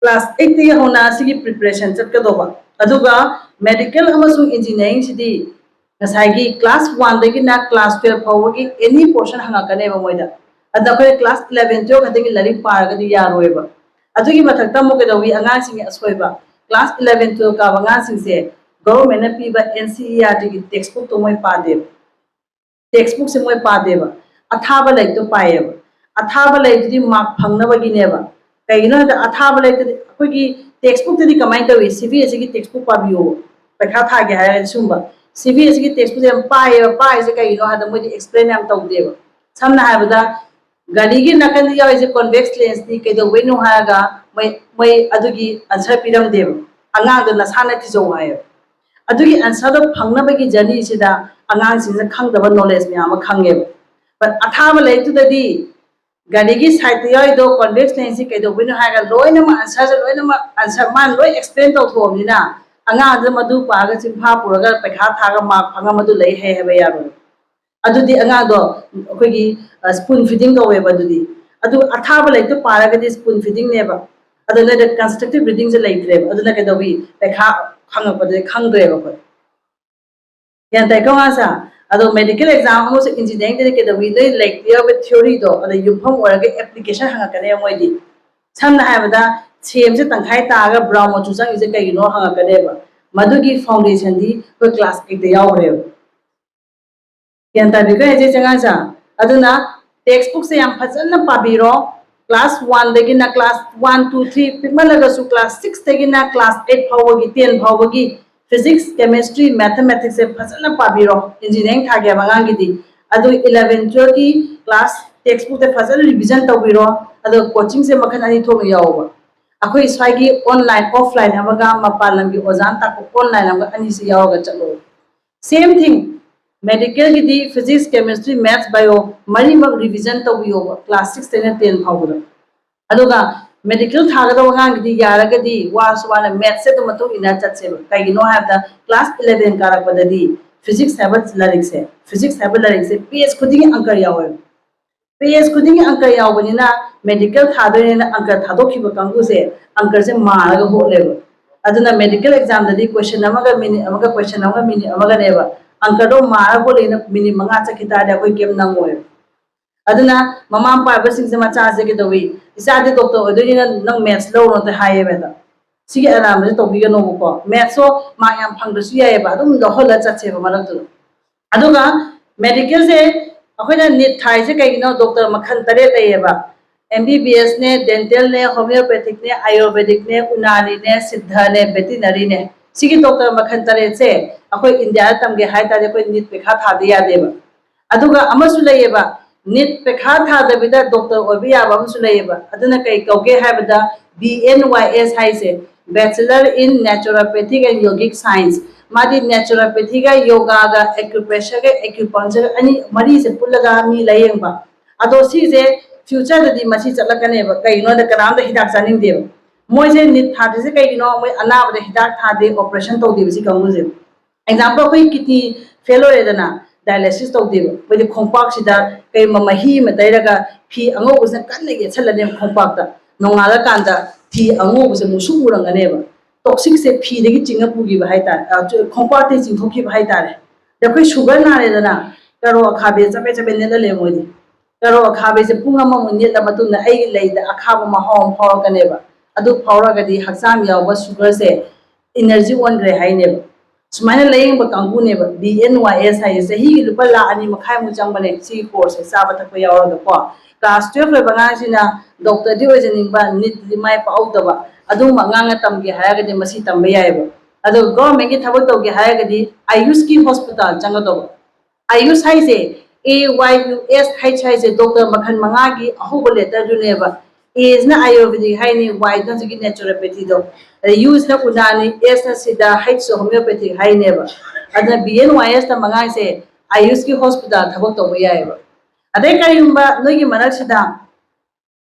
क्लास 8 के होना सिगी प्रिपरेशन चटकदोबा अदुगा मेडिकल अमसुंग इंजीनियरिंग सिदी ngasagi class 1 dagi na class 12 fawagi any portion hangakane ba moida adda khoi class 11 jo khadagi lari paraga di yaroiba adugi mathakta mo kedawi angang sing asoiba class 11 12 ka angang sing se government na piba NCERT gi textbook to moi pade textbook se moi pade ba athaba lai to paeba athaba lai di mark phangna ba gi neba kaino da athaba lai to khoi gi textbook di kamai tawi CBSE gi textbook pabiyo pakha tha ge ha sumba CBSE की text book पाए से कहीं है मुझे explain हम तौदेव समना है गाड़ी की नकल यावे कॉन्वेक्स लेंस नी कईदौबैनो हागा मै अदुगी आंसर पीरमदेव अगांग नसाना थिजौ हाय अदुगी आंसर फंगनबगी जर्नी सिदा अगांग सिंह खंगदब नॉलेज म्याम खंगेब बट अथाब लेतुददी गाड़ी की साइड याइदो कॉन्वेक्स लेंस कईदौबैनो हागा लोइनम आंसर मान लोइ एक्सप्लेन तौथोबनिना अंगाद मधु पाग चिंफा पुरगा पैखा थागा मार्क फंगा मधु लई है हेबे यारो अदुदी अंगादो अखोगी स्पून फीडिंग कवे बदुदी अदु अथाब लई तो पारगदी स्पून फीडिंग नेबा अदुने द कंस्ट्रक्टिव रीडिंग जे लईत्रे अदुना केदोबी पैखा खंगा पदे खंगद्रे बखो यान तै कवासा अदो मेडिकल एग्जाम हो से इंजीनियरिंग दे केदोबी दे लेक्टियर विद थ्योरी दो अदु युफम ओरगे एप्लीकेशन हंगा कने मोइदी समना हाबदा सेम से तंखाई तागा ब्राउन मचु संग इसे कईनो हंगा कनेबा मधुगी फाउंडेशन दी को क्लास 8 दे यावरे यान ताबिको हेजे चंगासा अदुना टेक्स्ट बुक से याम फजन पाबिरो क्लास 1 दगी ना क्लास 1 2 3 पिमलगसु क्लास 6 दगी ना क्लास 8 फावगी 10 फावगी फिजिक्स केमिस्ट्री मैथमेटिक्स से फजन पाबिरो इंजीनियरिंग थागे मंगांगी दी अदु 11 12 की क्लास टेक्स्ट बुक ते फजन रिवीजन तौबिरो अदु कोचिंग से मखन अनि थोग यावबा अखोई स्वाइगी ऑनलाइन ऑफलाइन हमगा मपालन की ओजान तक ऑनलाइन हमगा अनि से यावगा चलो सेम थिंग मेडिकल की दी फिजिक्स केमिस्ट्री मैथ्स बायो मरी मग रिवीजन तौबियो क्लास 6 से 10 फावगा अदुगा मेडिकल थागदा वांग दी यारगदी वासवाना मैथ्स से तो मतो इना चतसे काइनो हादा क्लास 11 कारपददी फिजिक्स हैबत लरिक से पेज खुदी अंक यावे पेज खुदी अंक यावबनिना मेडिकल थादोनेना अंक थादोखिबा कांगुसे अंक से मारगा होलेबा अदुना मेडिकल एग्जाम ददी क्वेश्चन अमगा मिनिट अमगा क्वेश्चन अमगा मिनिट अमगा नेबा अंक दो मारा बोलेना मिनिट मंगा चखितादे अखोय केम नंगोय अदुना ममाम पाबसिंग से मचा से के दोवी इसादे डॉक्टर ओदोनिना नंग मैथ्स लौरो ते हायेबेदा सिगे आराम से तोबिगा नोबको मैथ्सो मा याम फंगदसु यायेबा अदुम दहल चचेबा मरक्तु अदुगा मेडिकल से अखोयना नीट थाई से कईनो डॉक्टर मखन तरे लेयेबा MBBS ने डेंटल ने होम्योपैथिक ने आयुर्वेदिक ने उनानी ने सिद्ध ने वेटरनरी ने सिगी डॉक्टर मखन तरे से अखोय इंडिया तमगे हाय ताजे कोई नीट पेखा थादे यादेबा अदुगा अमसु लेयेबा नीट पेखा थादबिदा डॉक्टर ओबि याबा अमसु लेयेबा अदुना कई कौगे हायबदा BNYS हाइसे bachelor in naturopathic and yogic science मादी नेचुरोपैथी का योगा का एक्यूप्रेशर का एक्यूपंक्चर अनि मरी से पुल्लगा मी लयेंबा अदो सीजे फ्यूचर ददी मसी चलकनेबा कईनो द कराम द हिदाक जानिंग देब मोय से नित थादे से कईनो मोय अनाब द हिदाक थादे ऑपरेशन तो देबसी कंगुजे एग्जांपल कोई किडनी फेलो रेदना डायलिसिस तो देब मोय खोंपाक सिदा कई मही म दैरगा फी अंगो उसे कन्ने के छलने खोंपाक दा नोंगाला कांदा फी अंगो उसे मुसु उरंगनेबा टॉक्सिक से फी देगी चिंगा पुगी भाईतार खोंपाते चिंथोकी भाईतार देखो शुगर नारेदना करो अखाबे चबे चबे ने ले मोदी करो अखाबे से पुंग अमा मुन्ने द मतुन आई लेद अखाब महौम फावकनेबा अदु फावरगदी हक्साम याव शुगर से एनर्जी वनग्रे हाइनेबा सुमाइना लेयंग कांगुनेबा BNYS हाइ से ही लुपा ला अनि मखाय मुचांग बने सी कोर्स से साबा तक यावरद को क्लास 12 ले बंगासिना डॉक्टर दी ओजनिंगबा नीट दिमाय पाउदबा अदुम अंगांग तमगे हायगदि मसी तंबे यायबा अदु गवर्नमेंट की थबक तोगे हायगदि आयुष की हॉस्पिटल चंगदो आयुष हाइसे AYUS हाइसे डॉक्टर मखन मंगागी अहोब लेटर जुनेबा एज ना आयुर्वेदिक हाइनी वाई ना जगी नेचुरोपैथी दो यूज ना उनानी एस ना सिदा हाइस होम्योपैथिक हाइनेबा अदना BNYS ता मंगाइसे आयुष की हॉस्पिटल थबक तोगे यायबा अदे करियुंबा नोगी मनक सिदा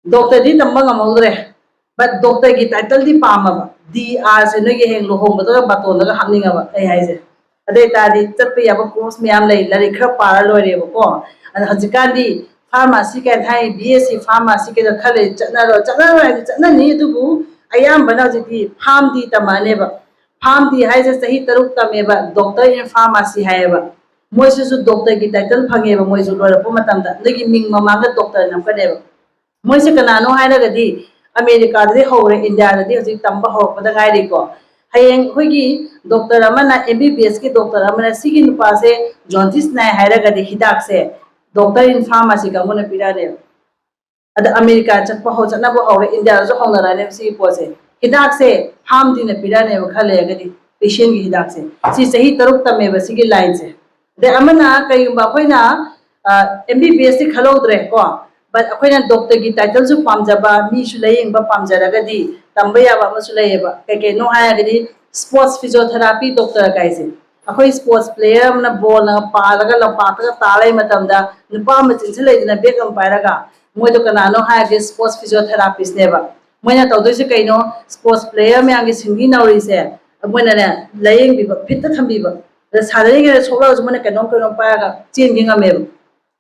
डॉक्टर दी तंबा ngamodre बट डॉक्टर की टाइटल दी पामबा DR से नोगी हेंग लोहोंबदो बातोनगा हामनिंगबा ए हाइसे अदे तादी चप्पे याब कोर्स मैम लई लारी खर पारा लोरेबको अद हजिकांदी फार्मेसी के थाई बीएससी फार्मेसी के खले चटना दुबु अयाम बना जिति फार्म दी तमानेबा फार्म दी हाइजे सही तरुक तमेबा डॉक्टर इन फार्मेसी हायबा मोइसु डॉक्टर की टाइटल फंगेबा मोइसु लोरपो मतमदा नगी मिंग ममांगा डॉक्टर नमकनेबा मोइसे कनानो हायरगदी अमेरिका दे होरे इंडिया दे हजि तंबा होरपदा गायरिको हयेंग होगी डॉक्टर अमना एमबीबीएस के डॉक्टर अमना सिगी नुपा से जॉन्टिस नाय हायरगदी हिदाक से डॉक्टर इन फार्मेसी का मुने पिराने अद अमेरिका चप्पा हो चनबो होरे इंडिया जो होनराने सी पोसे हिदाक से फार्म दिन पिराने खले गदी पेशेंट की हिदाक से सी सही तरुक तमे बसिगी लाइन से दे अमना कयुबा खोइना एमबीबीएस से खलोद्रे को बट अखोइना डॉक्टर की टाइटल जो पामजबा मीसु लेयिंगबा पामजरगदी तंबा याबा अमसु लेयबा के नो हायगदी स्पोर्ट्स फिजियोथेरापी डॉक्टर काइसे अखोइ स्पोर्ट्स प्लेयर अमना बॉल ना पालगा लंपातगा तालै मतमदा नुपा मचिन से लेदना बेक अम पायरगा मोइदो कनानो हायगे स्पोर्ट्स फिजियोथेरापिस्ट नेबा मोइना तौदोइसे कइनो स्पोर्ट्स प्लेयर म्यांगे सिंगी नौरिसे मोइना ने लेयिंगबिबा फिट थंबिबा सादरिगे सोला जुमने कनो पायरगा चेंगिंग अमेबा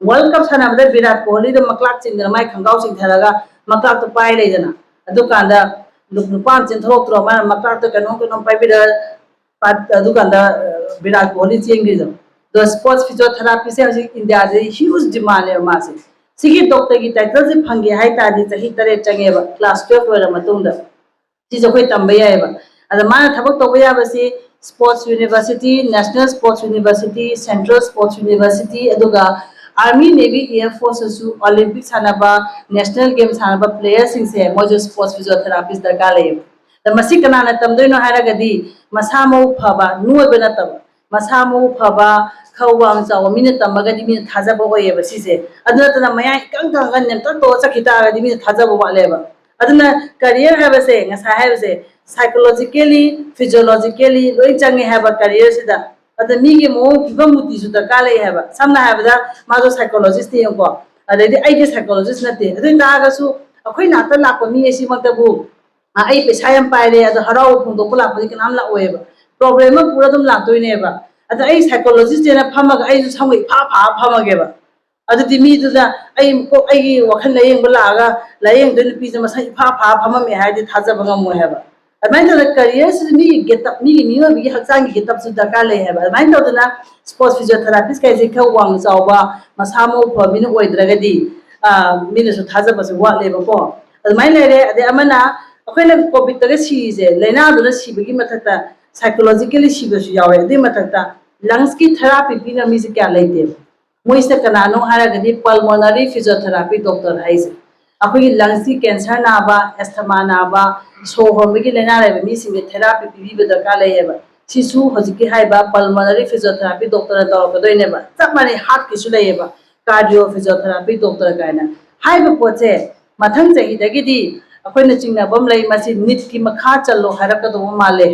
वर्ल्ड कप सानाबदा विराट कोहली द मक्लाक चिंगना माइ खंगाव चिंथरगा मक्लाक तो पाइ लेजना अदुकांदा नुपाम चिंथरोक्त्रो मा मक्लाक तो कनो पाइबिदा अदुकांदा विराट कोहली चिंगिदो द स्पोर्ट्स फिजियोथेरापी से इंडिया दे ह्यूज डिमांड है मासे सिगी डॉक्टर की टाइटल से फंगे हाय तादी सही तरे चंगेबा क्लास 12 होरा मतुंदा सी जखोय तंबे यायबा अद माना थबक तोबे याबसी sports university national sports university central sports university अदुगा आर्मी नेवी एयरफोर्स ओलंपिक सानबा नेशनल गेम सानबा प्लेयर्स से मोजो स्पोर्ट्स फिजियोथेरापिस्ट दरकार ले मसी कनाना तमदोइनो हारगदी मसा मौ फबा नुयबा नतब मसा मौ फबा खवांग चाव मिन तमगदी मिन थाजबा होयेबा सिसे अदुना मया इकंग कंगन नेम तो चखितागदी मिन थाजबा वालेबा अदुना करियर हाबसे ngasa हाबसे साइकोलॉजिकली फिजियोलॉजिकली लोइ चंगे हाबा करियर सिदा अद मीगे मो फिबम मुति सु दरकार ले हाबा समना हाबदा माजो साइकोलॉजिस्ट येंको अदि आइगे साइकोलॉजिस्ट नते अदि नागासु अखोइ नाता लाको मी एसी मतबु आई पैसा यम पाइले अद हराव फोंदो को लापदि कनाम लाओएबा प्रॉब्लम पूरा दम लातोइनेबा अद आई साइकोलॉजिस्ट येना फमग आई सु समगै फा फा फमगेबा अदि मी दुदा आई को आई वखन लेयंग लागा लेयंग दन पीजे मसा फा फा फममे हाइदि थाजब ngamo हेबा अदमाइन तो करियर से मी गेटअप मी नियो बि हक्सांग गेटअप सु दरकार ले हेबा अदमाइन तो दना स्पोर्ट्स फिजियोथेरापिस्ट कैसे ख वांग चावबा मसामो फबिन ओइद्रगदी मिन सु थाजब सु वालेबा को अदमाइन लेरे अदे अमना अखोइना कोविड तग सीजे लेना दुना सीबगी मथता साइकोलॉजिकली सीबसु यावे अदे मथता लंग्स की थेरापी पिना मी से क्या लेते मोइसे कनानो हारगदी पल्मोनरी फिजियोथेरापी डॉक्टर हाइसे अखोई लंग्स की कैंसर नाबा एस्थमा नाबा सो होमगी लेना लेबे मी सिंगे थेरापी पिबी दरकार लेयेबा सिसु हजिकी हाइबा पल्मोनरी फिजियोथेरापी डॉक्टर तौरकदोइनेबा सब माने हार्ट किसु लेयेबा कार्डियो फिजियोथेरापी डॉक्टर कायना हाइबा पोचे मथंग चहिदगिदी अखोइना चिंगनाबम लई मसी नीट की मखा चलो हारकदो माले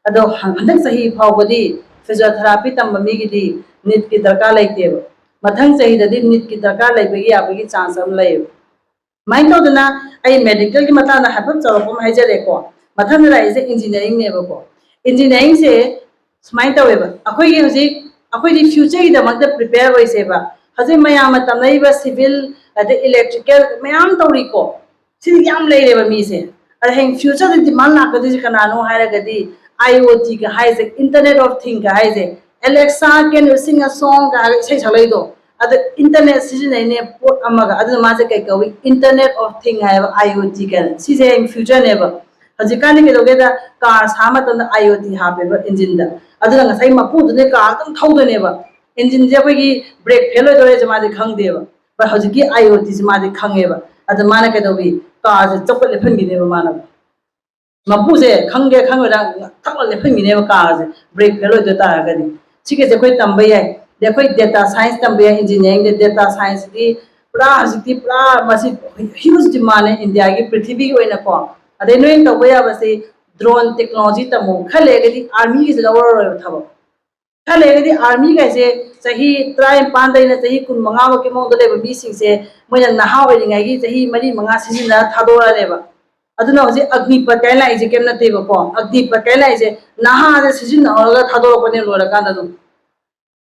अदो हंदक सही फावबदी फिजियोथेरापी तंब मीगिदी नीट की दरकार लेतेबा मथंग चहिददी नीट की दरकार लेबगी याबगी चांस अम लेयेबा माइन तौदना आई मेडिकल की मताना हाफम चौरपम हाइजरेको मथन राइजे इंजीनियरिंग नेबको इंजीनियरिंग से स्माइन तवेबा अखोई हजि अखोई फ्यूचर की दमक प्रिपेयर होइसेबा हजि मयाम तमनैबा सिविल अद इलेक्ट्रिकल मयाम तौरिको सिदि याम लेरेबा मी से अर हेंग फ्यूचर दि मान लाकदि कनानो हायरगदी आईओटी का हाइजे इंटरनेट ऑफ थिंग का हाइजे Alexa can you sing a song का सही छलैदो अद इंटरनेट सिजने पोट अमगा अद माजे कई कवी इंटरनेट ऑफ थिंग है आईओटी का सिजे इन फ्यूचर नेबा हजिकानि के दोगेदा कार सामतन आईओटी हाबेबा इंजिन दा अदुना ngasai मपुदने कार तम थौदनेबा इंजिन जे कोई ब्रेक फेल होदोरे जे माजे खंगदेबा पर हजिकी आईओटी जे माजे खंगेबा अद माने के दोबी कार जे चपल लेफनगिनेबा माना मपुजे खंगे खंगोदा थकल लेफनगिनेबा कार जे ब्रेक फेल होदो तारगदी सिके जे कोई तंबे याय देखो data science Tambe engineering data science की पूरा हजिकी पूरा मसी ह्यूज डिमांड है इंडिया की पृथ्वी की को अदे नोय तबे याबसे ड्रोन टेक्नोलॉजी तमो खलेगदी आर्मी की जवर थबो खलेगदी आर्मी कैसे सही ट्राई पांदैना सही 15 के मोंद लेबा बी सिंग से मोय नहा ओइरिंगाई की सही 3 5 सिजना थादोरा लेबा अदुना होजे अग्निपथ काय लाइजे केम नतेबो को अग्निपथ काय लाइजे नाहा जे सिजिन औरगा थादोरपने लोरकान ददु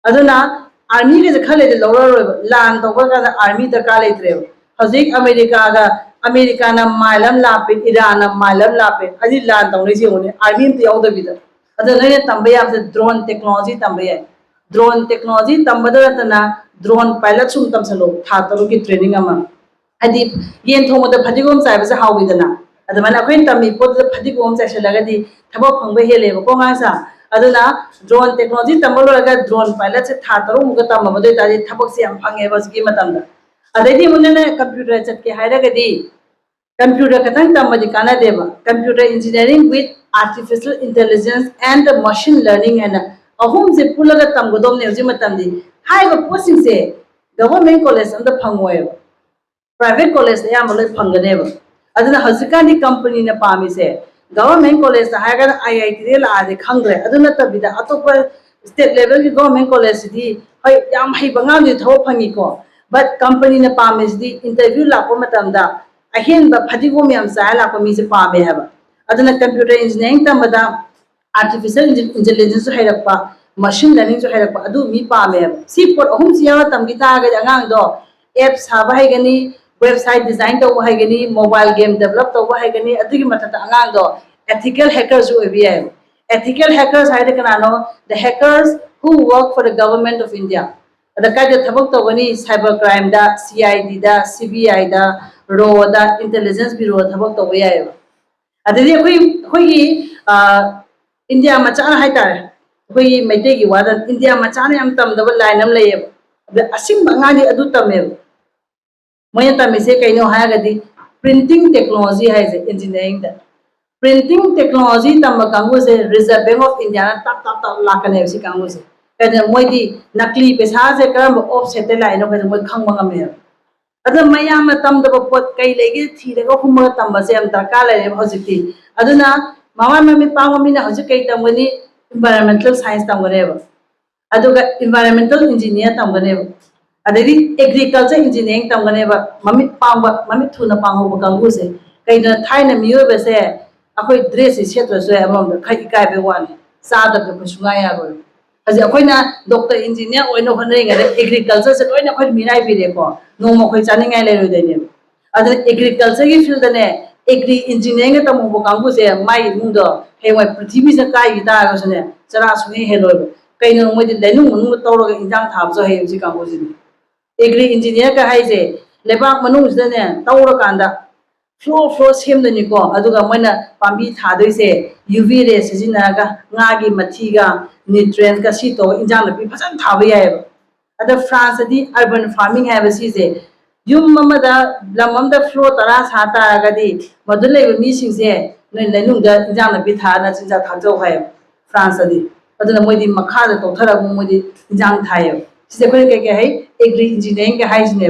अदुना आर्मी के खले दे लौररोय लान तौबा का आर्मी दरकार लेत्रे हजिक अमेरिका ना माइलम लापे ईरान ना माइलम लापे अदि लान तौने जे होने आर्मी ते याउदबिदा अदु नने तंबे याब ड्रोन टेक्नोलॉजी तंबे है ड्रोन टेक्नोलॉजी तंबदरतना ड्रोन पायलट सुम तमसलो था तरो की ट्रेनिंग अमा अदि येन थोमद फदिगोम साइबसे हाविदना अदमना अखोइन तमी पोद फदिगोम साइसलगदि थबक फंगबे हेलेबो को गासा अदुना ड्रोन टेक्नोलॉजी तंबलोरगा ड्रोन पायलट से था तरो मुग तमबदे तादि थबक से हम फंगे बसगी मतमदा अदैदि मुनने कंप्यूटर चटके हायरगदि कंप्यूटर खतंग तमबदि काना देबा computer engineering with artificial intelligence and machine learning है ना अहुम से पुलगा तमगदोम ने हजि मतमदि हाइबा पोस्टिंग से गवर्नमेंट कॉलेज अंद फंगोएबा प्राइवेट कॉलेज या मले फंगनेबा अदना हजिकानी कंपनी ने पामी से गवर्नमेंट कॉलेज हायगा आईआईटी दे लादे खंगरे अदना तबिदा अतोप स्टेट लेवल की गवर्नमेंट कॉलेज दी हय याम हय बंगाम दि थो फंगी को बट कंपनी ने पामे दी इंटरव्यू लापो मतमदा अहेन ब फदिगो म्याम सा लापो मी से पामे हबा अदना कंप्यूटर इंजीनियरिंग तमदा आर्टिफिशियल इंटेलिजेंस हैरपा मशीन लर्निंग जो हैरपा अदु मी पामे हबा सी पोट अहुम सिया तमगी तागा अंगांग दो एप साबा हैगनी वेबसाइट डिजाइन तब हैगनी मोबाइल गेम डेवलप तब हैगनी अदुगी मथता अंगांग दो एथिकल हैकर्स जो एबी है एथिकल हैकर्स हाइदे कनानो the hackers who work for the government of India अदा काजे थबक तबनी साइबर क्राइम दा सीआईडी दा सीबीआई दा रो दा इंटेलिजेंस ब्यूरो थबक तब याय अदि अखोई इंडिया मचा हाइतार अखोई मैते की वादा इंडिया मचा ने हम तम दब लाइन हम लय असिम बंगाली अदु तमे मैं तमिसे कहीं है प्रिंटिंग टेक्नोलॉजी है इंजीनियरिंग प्रिंटिंग टेक्नोलॉजी तम कांगू से रिजर्व बैंक ऑफ इंडिया तप तप तप लाकने से कांगू से कहीं मोदी नकली पैसा से करम ऑफसेट लाइनो कहीं मोई खंग मंगमे अदम मयाम तम दब पोत कई लेगे थीरेगा हुम तम से हम दरकार ले हजिकती अदुना मामा मम्मी पांग मम्मी ना हजिक कई तमगनी एनवायरमेंटल साइंस तमगनेबा अदुगा एनवायरमेंटल इंजीनियर तमगनेबा अदि एग्रीकल्चर इंजीनियरिंग तमगनेबा मम्मी पांग मम्मी थुना पांग कांगू से कई थाइना मियोबे से अखोई ड्रेस से सेत्रसो अमम खै इकाइबे वानी सादब खुसुगा यारो हजे अखोइना डॉक्टर इंजीनियर ओइनो होनरेंगे एग्रीकल्चर से लोइना अखोइ मिराइ बिरेको नोमो खै चानिंगाइ लेरोइदेने अदि एग्रीकल्चर की फील्ड ने एग्री इंजीनियरिंग तमो कांगू से माइ मुंदो हेवै पृथ्वी से काइ गितागसने चरा सुने हेलोय कइनो मोदि लेनु मनु तौरगा इंजांग थाबजो हे जि कांगू जि एग्री इंजीनियर का हाइजे लेबाक मनु जने तौर कांदा फ्लो सेमदनी को अदुगा मोइना पांबी थादोइसे यूवी रे सिजिनागा ngaगी मथीगा न्यूट्रिएंट का सी तो इंजांग नपी फजन थाबे यायबा अदा फ्रांस दी अर्बन फार्मिंग है बसीजे युम ममदा लममदा फ्लो तरा साता गदी मदुले मी सिंजे नै लेनुंगा इंजांग नपी थाना चिंजा थाजो है फ्रांस दी अदुना मोइदी मखादा तो थरा मोइदी इंजांग थायो सिजे कोइ के है एग्री इंजीनियरिंग के हाइजने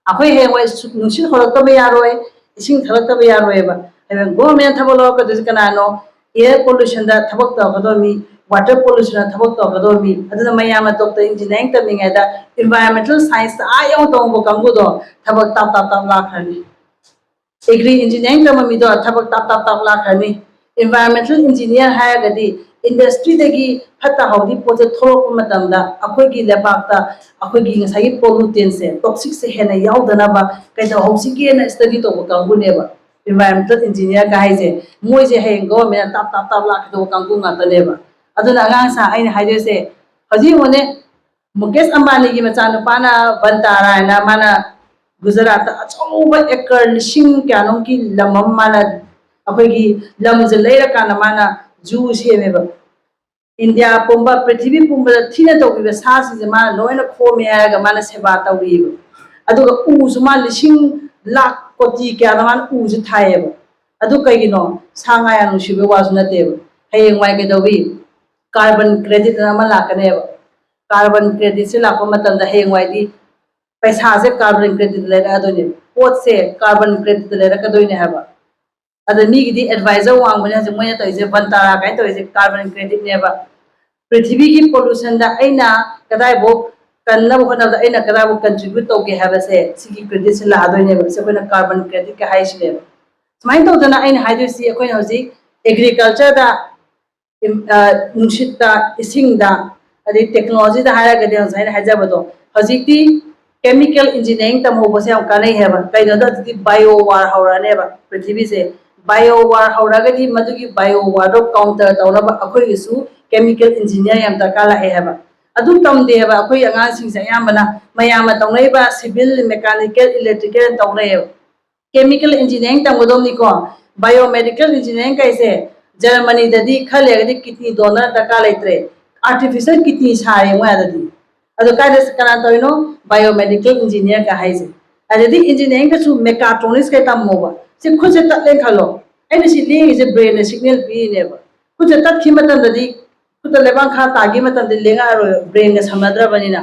अखोइ हे वै नुसिन होरतबे यारोय इसिंग थलतबे यारोयबा गवर्नमेंट थबलो का दिस कनानो एयर पोल्यूशन दा थबक तगदोमी वाटर पोल्यूशन थबक तगदोमी अदुना मयाम डॉक्टर इंजीनियरिंग तमिंगैदा एनवायरमेंटल साइंस आयो तोंगो कंगुदो थबक ताप ताप ताप लाखरनी एग्री इंजीनियरिंग तममी दो थबक ताप ताप ताप लाखरनी एनवायरमेंटल इंजीनियर हायगदी इंडस्ट्री दगी फता हौदी पोजे थोरक मतमदा अखोगी लेबाकता अखोगी ngसागी पोल्यूटेंट से टॉक्सिक से हेना यावदनाबा कैदा हौसिगे ना स्टडी तो कांगुनेबा एनवायरमेंटल इंजीनियर का हाइजे मोइजे हे गवर्नमेंट ताप ताप ताप लाख तो कांगु ngaतनेबा अदुना अगांग सा आइन हाइजे से हजी होने मुकेश अंबानी की मचानु पाना बंतारा ना माना गुजरात अचौबा एकर लिसिंग क्यानो की लमम माना अखोगी लमजे लेरकाना माना जू सेमेबा इंडिया पुंबा पृथ्वी पुंबा थीना तौबा सासी मा लोइना खोमे आगा माना सेवा तौरीबा अदुगा उजु मा लिसिंग लाख कोटी क्या मान उजु थायेबा अदु कइगिनो सांगा या नुसिबे वासु नतेबा हयेंग वाइ केदौबी कार्बन क्रेडिट ना मा लाकनेबा कार्बन क्रेडिट से लापा मतंदा हयेंग वाइदी पैसा से कार्बन क्रेडिट लेरा अदुने पोत से कार्बन क्रेडिट लेरा कदोइने हबा अद मीगी एडवाइजर वांगबने हजे मोय तइजे बंतारा काइ तइजे कार्बन क्रेडिट नेबा पृथ्वी की पोल्यूशन दा अइना कदाय बो कन्नब होनब दा अइना कदाय बो कंट्रीब्यूट तोगे हबसे सिगी क्रेडिट से लादोइने बसे कोना कार्बन क्रेडिट का हाइसने सुमाइन तौदना अइन हाइदोसी अखोइन हौजिक एग्रीकल्चर दा नुसिता इसिंगदा अदि टेक्नोलॉजी दा हायरगदे हौजाइन हाइजाबदो हौजिकती केमिकल इंजीनियरिंग तमोबसे हम कानै हेबा कैनोदा दि बायो वार हौरानेबा पृथ्वी से बायो वार हौरागदि मदुगी बायो वार दो काउंटर तौनबा अखोइसु केमिकल इंजीनियर याम दरकार लाए हेबा अदु तमदे हेबा अखोइ अगांसिंग से यामना मयाम तौनैबा सिविल मैकेनिकल इलेक्ट्रिकल तौनै केमिकल इंजीनियरिंग तमगदोमनिको बायोमेडिकल इंजीनियरिंग कैसे जर्मनी ददी खलेगदि किडनी डोनर दरकार लेत्रे आर्टिफिशियल किडनी सारे मोयाददी अदो कायदे कना तोइनो बायोमेडिकल इंजीनियर का हाइजे अददी इंजीनियरिंग कछु मेकाट्रॉनिक्स के तमोबा से खुद से तत्ले खलो ऐने सि लेंगे जे ब्रेन सिग्नल पीनेबा खुद से तत्खि मतंददी खुद लेबां खा तागी मतंदि लेंगा ब्रेन के समद्रबनिना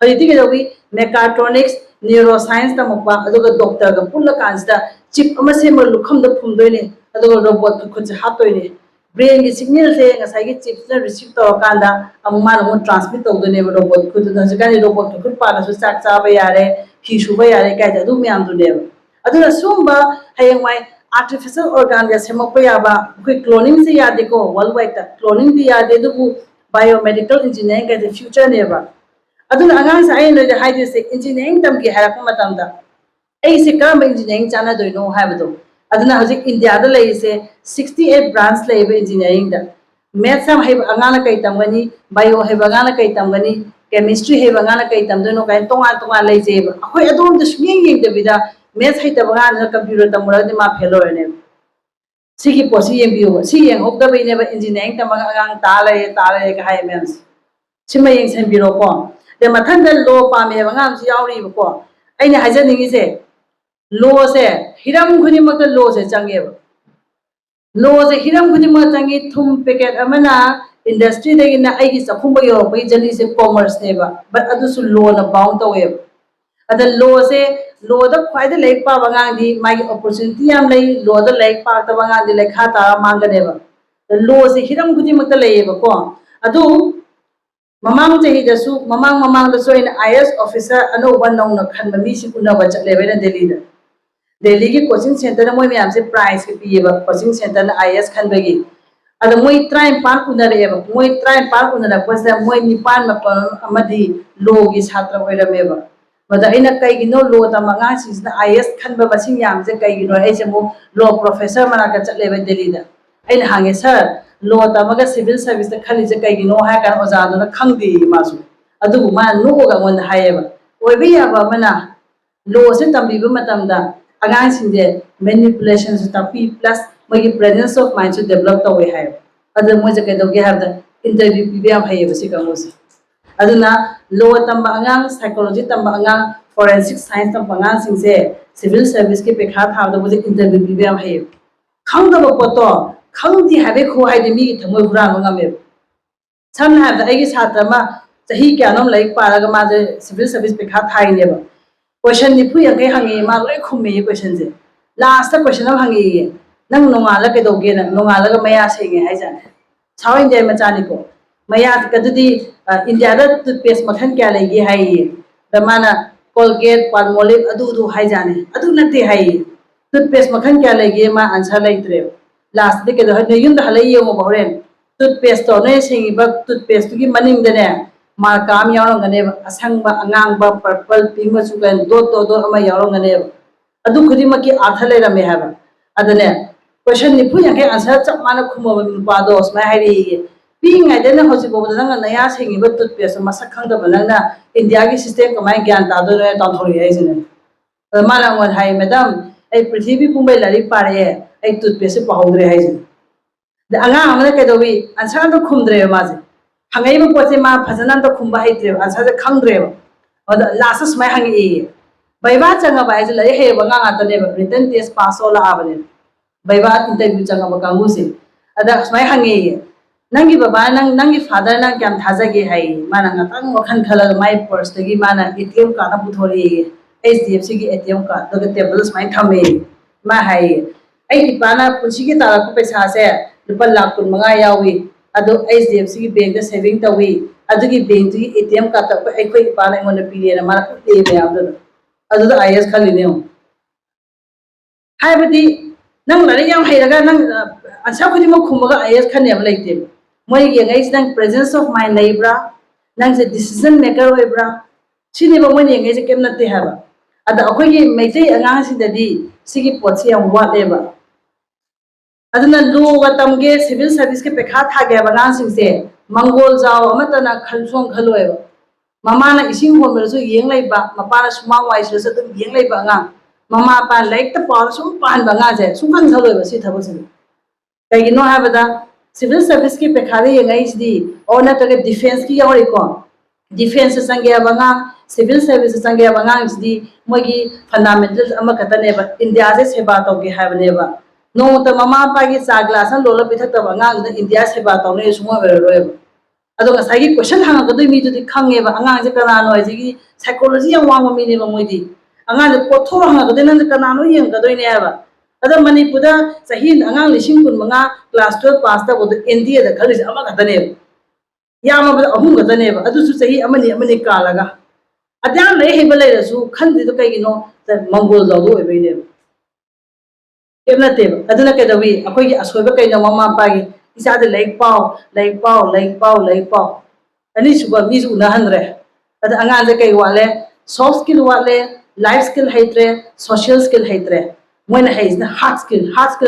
हरिति के जोगी मेकाट्रॉनिक्स न्यूरोसाइंस तमोबा अदुगा डॉक्टर का पुल्ला कांसदा चिप अमा सेम लुखम द फुमदोइने अदुगा रोबोट को खुद से हातोइने ब्रेन की सिग्नल से ngasai chips na receive to kanda amman mo transmit to done robot khud na jikani robot khud pa na su chak cha ba yare phi su ba yare kai da du myam du ne aduna sumba hayang mai artificial organ ga semok pa ya ba khoi cloning se ya de ko worldwide ta cloning di ya de du biomedical engineering ga de future ne ba aduna angang sa ai no de haide se engineering tam ki harak matam da ai se kam engineering chana do no ha ba do aduna hojik india da lai se 68 branch lai ba engineering da maths am hai angana kai tamgani bio hai angana kai tamgani chemistry hai angana kai tamdono kai tonga lai je ba akoi adom da swing yeng da bida maths hai ta bangana computer tamura de ma fail ore sigi posi yeng biyo si yeng hok da bai ne ba engineering tamaga angang ta lai ka hai mens sima yeng sen biro ko de mathan da lo pa me bangam si yauri ko aina haja ningi se lo se hiram khuni mak da lo se change ba लो से Hiram खुदिम चंगी थुम packet अमना industry देगिना आइगी सखुम यो बै जनी से commerce नेबा but अदुसु लो ना bound तवे अद लो से लो the ख्वाइद lake पा बंगांग दी मागी अपॉर्चुनिटी याम लई लो द लेक पा त बंगांग दी लेखा ता मांगनेबा लो से हिरम खुदिम त लेबा को अदु ममांग चही दसु ममांग दसु इन आईएएस ऑफिसर अनो वन नौ न खन मी सि कुना बचत लेबे न दिल्ली दा दिल्ली की कोचिंग सेंटर मोई मैम से प्राइस के पीएबा कोचिंग सेंटर आईएएस खनबगी अद मोई ट्राइम पान उनरेबा मोई ट्राइम पान उनरपस मोई निपान मपन अमदी लो की छात्र होइरमेबा मदा इना कईगिनो लो तमगा सिसना आईएएस खनबा मसिंग याम से कईगिनो ऐसे मो लो प्रोफेसर मना का चलेबा दिल्ली दा इन हांगे सर लो तमगा सिविल सर्विस ता खली जे कईगिनो हाय का ओजादो ना खंगदी मासु अदु मा नुगा मन हायबा ओइबी याबा मना लो से तंबीबा मतमदा अगांग सिंजे मैनिपुलेशन से तापी प्लस मगी प्रेजेंस ऑफ माइंड से डेवलप तवे है अदर मोजे कदोगे हैव द इंटरव्यू पीबे हम है बसी कमोसे अदुना लो तंबा अगांग साइकोलॉजी तंबा अगांग फोरेंसिक साइंस तंबा अगांग सिंजे सिविल सर्विस के पेखा था द मोजे इंटरव्यू पीबे हम है खंगदब पोतो खंगदी हैबे खो हाइदे मी थमोय हुरा मंगामे सन हैव द आइगे छात्र मा सही क्यानम लाइक पारागा माजे सिविल सर्विस पेखा थाइनेबा क्वेश्चन निफु यंगे हंगे मा लोय खुमे ये क्वेश्चन से लास्ट क्वेश्चन अब हंगे नंग नोंगाला के दोगे न नोंगाला का मया सेगे हाय जाने साउ इंडिया मचानी को मया कदुदी इंडिया दा टूथपेस्ट मखन क्या लेगी हाय ये दमाना कोलगेट पाल्मोलिव अदु हाय जाने अदु नते हाय टूथपेस्ट मखन क्या लेगी मा आंसर लेत्रे लास्ट दे के दो युन द हले ये मो बहरेन टूथपेस्ट तो ने सेगी बक टूथपेस्ट की मनिंग दने मा काम यावरंगने असंगबा अंगांगबा पर्पल पिंक मचु गन दो अमा यावरंगने अदु खुदिमकी अर्थ लेरमे हाबा अदने क्वेश्चन निफु यंगे आंसर चप माना खुमबा नुपादो स्माय हाइरी पिंग आइदेना होजि बोबदा नंग नया सेंगिबा टूथपेस्ट मसक खंगदबा नंगना इंडिया की सिस्टम कमाय ज्ञान तादो रे ताथोरि हाइजिने माला वन हाय मैडम ए पृथ्वी पुंबे लारी पारे ए टूथपेस्ट पाहौद्रे हाइजिने द अंगा हमने केदोबी आंसर तो खुमद्रे माजे हंगैबा पोसे मा फजना तो खुंबा हैत्रे आंसर से खंगद्रेबा अद लास्ट स्माय हंगी बैबा चंगा बाय जे लय हे बंगा गातने रिटन टेस्ट पास होला आबने बैबा इंटरव्यू चंगा बकांगु से अद स्माय हंगी नंगी बाबा नंगी फादर ना क्याम थाजगे हाय माना ngतंग वखन खला माय पर्स तगी माना एटीएम कार्ड पुथोरी एचडीएफसी की एटीएम कार्ड दग टेबल स्माय थमे मा हाय ऐ पाना पुछि के तारा को पैसा से रुपा लाख कुन मंगा यावी अदो एचडीएफसी की बैंक सेविंग तवी अदुगी बैंक की एटीएम कार्ड तक अखोई पाना एंगोन पीरे ना माना ले मे आदो अदो IS खलिने हायबदी nang lari yang hairaga nang ansa khudi mo khumaga IAS khane am leite moi yengai nang presence of mind leibra nang se decision maker oibra chini ba moi yengai se kem natte haba ada akhoi gi meitei angang si dadi sigi potsi am wa leba aduna lu ga tamge civil service ke pekha tha ge ba ngang sing se mangol jaw amata na khalsong khaloeba mama na ising hon mer so yeng leiba mapa na sumang wai se dum yeng leiba ngang mama pa like ta pa sum pan ba nga je sum kan khaloeba si thabo sin kaigino habada civil service ki pekhade yengai sidi ona tage defense ki yori ko defense sange abanga civil service sange abanga sidi mogi fundamentals ama katane ba india je seba to ge habne ba no ta mama pa gi sa glass an lolo pithak ta banga india seba to ne sumo bero roe ado ngasai gi question hanga ga doi mi du di khange ba anga je kana no ji gi psychology yang wang mi ne ba moi di anga je potho hanga ga doi nan kana no yeng ga doi ne ba ada manipura sahi angang lising kun manga class 12 pass ta bodu NDA da khalis ama gatane yama ba ahum gatane ba adu su sahi amani kalaga adya lei heba lei rasu khandi do kai gino mongol jaw do ebe ne emna te aduna ke dawi akoi gi asoi ba kai no mama pa gi isa de lei pau ani su ba mi su na han re ada anga je kai wale soft skill wale life skill haitre social skill haitre when is the hard skill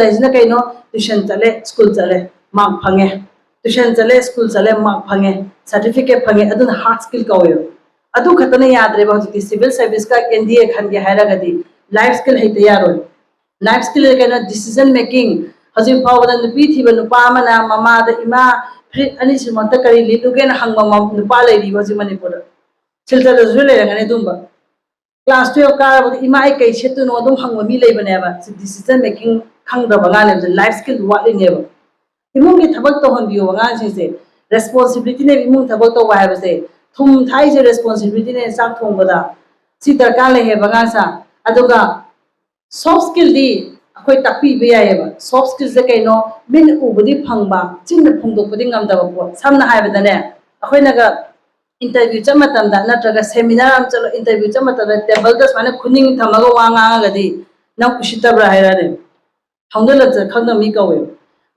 is na kaino tuition chale school chale mark phange tuition chale school chale mark phange certificate phange adun hard skill kawayo adu khatana yad re ba civil service ka NDA khan ge haira gadi life skill hai tayar ho life skill kaino decision making haji pawda nupi thiba nupa mana mama da ima frit ani simanta kari lidu gen hangma nupa lai ri ba ji manipur silta da zule ngane dumba class 12 ka ima ai kai setu no dum hangwa mi lei bane ba decision making khang da banga ne life skill wa le ne ba imung ki thabak to hon biyo banga si se responsibility ne imung thabak to wa ha se thum thai se responsibility ne sak thong bada si darkar le he banga sa aduga soft skill di akoi takpi be ya ba soft skills de kai no min u budi phangba chin na phung do budi ngam da ba samna ha ba da ne akoi na ga interview chama tamda natraga seminar am chalo interview chama tamda table das mane khuning thamaga wanga gadi na kushita bra haira ne thongdal la khangna mi kawe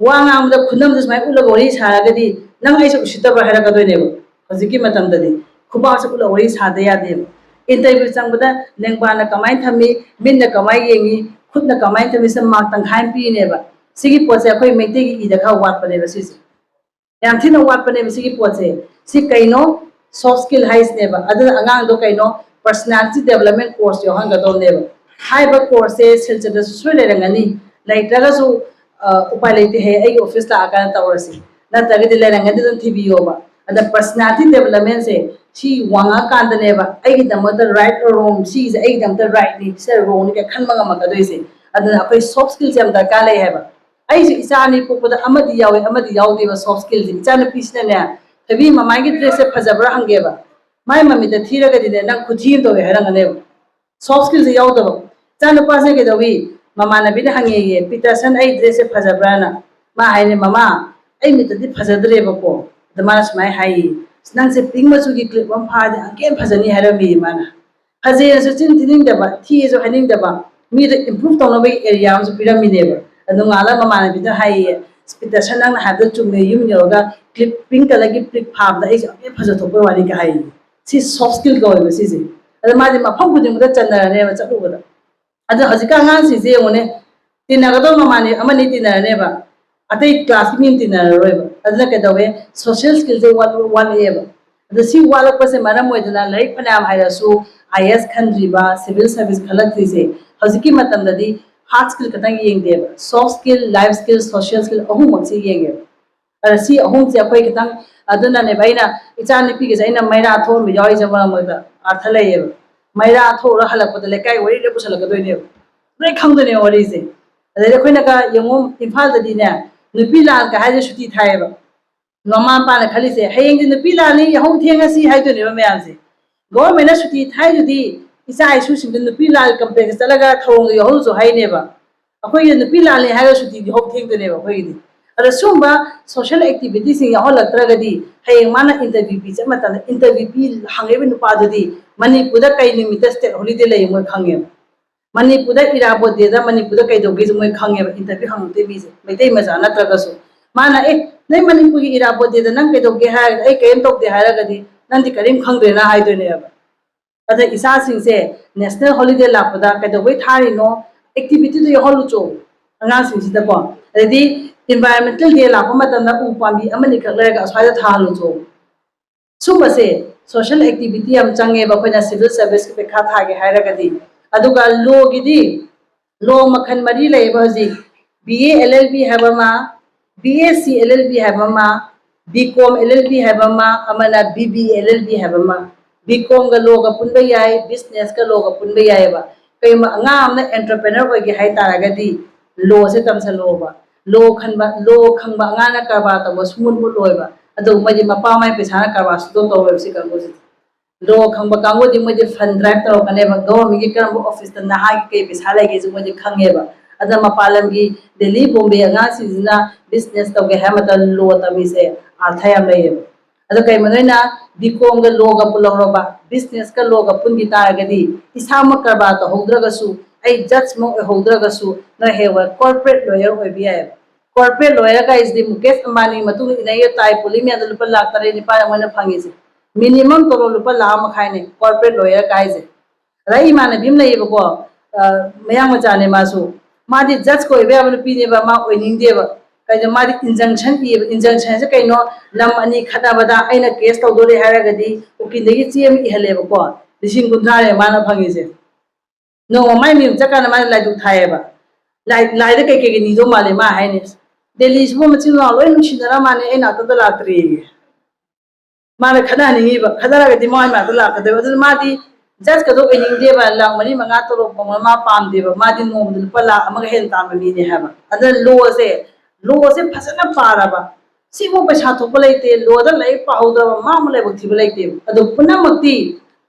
wanga am da khunam das mai ula gori sara gadi nang ai se kushita bra haira gadoi ne hojiki matam da di khuba se ula gori sa da ya de interview changbada lengba na kamai thami min na kamai yengi khut na kamai thami se mark tang khain pi ne ba sigi pose akhoi meite gi ida kha wat pane ba si yam thina wat pane ba sigi pose si kaino soft skill hais neba aduna angang do kaino personality development course yo hanga do neba haiba course se silcha da su le rangani like daga su upai lete he ai office la aka ta orasi na daga de le rangani don thibi yo ba ada personality development se chi wanga kan da neba ai gi dam da right or wrong si is ai dam da right ni se wrong ni ka khan manga ma ka do se aduna apai soft skills jam da ka le heba ai si isa ni pokoda amadi yaw de ba soft skills ni cha na pisna ne tabi mamai gi dress se phajabra hangeba mai mami da thira ga dine nang khuji to he harangane soft skills yaw da chanu pa se ge dawi mama na bi da hange ye peterson ai dress se phajabra na ma haine mama ai mi ta di phajadre ba ko da ma smai hai nang se ping ma chu gi clip am pha da ke phajani harami mana haje su chin tining da ba thi jo haning da ba mi da improve to no ba area am su pyramid ba anu ngala mama na bi da hai peterson nang na ha da chume yum yoga clip pink color ki clip phab da ai ke phaja to ko wani ka hai si soft skill go ba si si ada ma de ma phang bu de chandra ne ba chalu ba ada hajika ngang si je ngone tinaga do mama ne amani tinara ne ba atai class min tinara roi ba adna ke dawe social skills de one e ba ada si wala pa se maram moi dana lai phana am haira su IS khandri ba civil service khalak thi se hajiki matam da di hard skill katang yeng de ba soft skill life skill social skill ahum mak si yeng si ahum se akhoi katang aduna ne baina icha ni pi ge jaina maira tho mi yoi jama ma da artha le ye maira tho ra halak pa le kai wari le pusala ga doi ne nei khang de ne wari se ade khoi na ka yengom imphal da di ne nupi la ka ha je shuti thai ba mama pa na khali se hayeng de nupi la ni hau thenga si hai to ne ma yam se government na shuti thai ju di isa ai su sim de nupi la complex talaga thong yo hu zo hai ne ba akhoi de nupi la ni ha ga shuti di hau theng de ne ba khoi di ada sumba social activities sing yaho latragadi hayeng mana interview bi chama ta interview bi hange bi nupa dudi manipur da kai limit state holiday le mo khange Manipur इराबोदे मणिपुर कईदे मैं खांगे interview हंगते मीसे मैतई मजा नत्रगसु माना ए नहीं मणिपुर इराबोदे नंग कईदे है कईम तौदे है नंदी करीम खांगदेना अद इसा सिंसे नेशनल हॉलिडे लापदा कईदे थारीनो एक्टिविटी तो यहलु चो अगासिंगसिदको अदि इन्वायरमेंटल डे लाप मतंदा उ पांबी अमनि खलरगा अस्वादा थाहलु चो सुबसे सोशल एक्टिविटी हम चंगे बखोना सिविल सर्विस के पेखा थागे हायरगदी अदुगा लो गिदी लो मखन मरी लेबा हजी बीए एलएलबी हैबमा बीएससी एलएलबी हैबमा बीकॉम एलएलबी हैबमा अमना बीबी एलएलबी हैबमा बीकॉम गा लो गा पुनबे याय बिजनेस का लो गा पुनबे यायबा कईमा अंगामना एंटरप्रेन्योर होगे हाय तारागदी लो से तमसलोबा लो खंबा अंगाना करबा तब सुमुन लोयबा अदु मजे मपा माय पैसा करबा सुदो तो से कंगोजी लो खंबा कांगोदी मजे फंड ड्राइव तरो कनेबा गवर्नमेंट की करम ऑफिस ता नहा के पैसा लेगे जो मजे खंगेबा अदा मपालम की दिल्ली बॉम्बे अंगा सिजना बिजनेस तोगे है मतलब लो तमी से आर्थायम लेयेबा अदा कई मनैना बीकॉम गा लो गा पुलरोबा बिजनेस का लो गा पुनगी तारगदी इसाम करबा तो होद्रगसु आई जज मो होद्रगसु न हेवा कॉर्पोरेट लॉयर होबिया कॉर्पोरेट लॉयर का इस मुकेश अंबानी मतुंग इनाय ताई पुली में लुप लाख तरह निपान मन फंगिसे मिनिमम तो लुप लाख मखाने कॉर्पोरेट लॉयर का इसे रही माने भीम लेबको मयांग मचाने मासु मादी जज को इबे अब पीनेबा मा ओइनिंगदेबा कइनो मादी इंजंक्शन से कइनो लम अनि खटाबदा आइना केस तौदोरे हारगदी उकिंदगी चेम इहलेबको लिसिंग गुंथारे माना फंगिसे नो माय मिम जकाना माने लाइदु थायेबा लाइद कई नीदो माले मा हाइने दिल्ली सुबह मचिन ला लोय नुसिदरा माने एना तो लात्रि माने खना निबा खदारगदी माय मा तो लाकदे अदु मादी जज कदो ओइनिंगदेबा लाख मनी मंगा तो मा पामदेबा मादी नोम दुल लाख अमग हेन तामबीने हाबा अद लो से फसना पाराबा सिबो पैसा थोप लेते लो दा लै पाहुदबा मा म लेबो थिब लेते अदु पुनमक्ति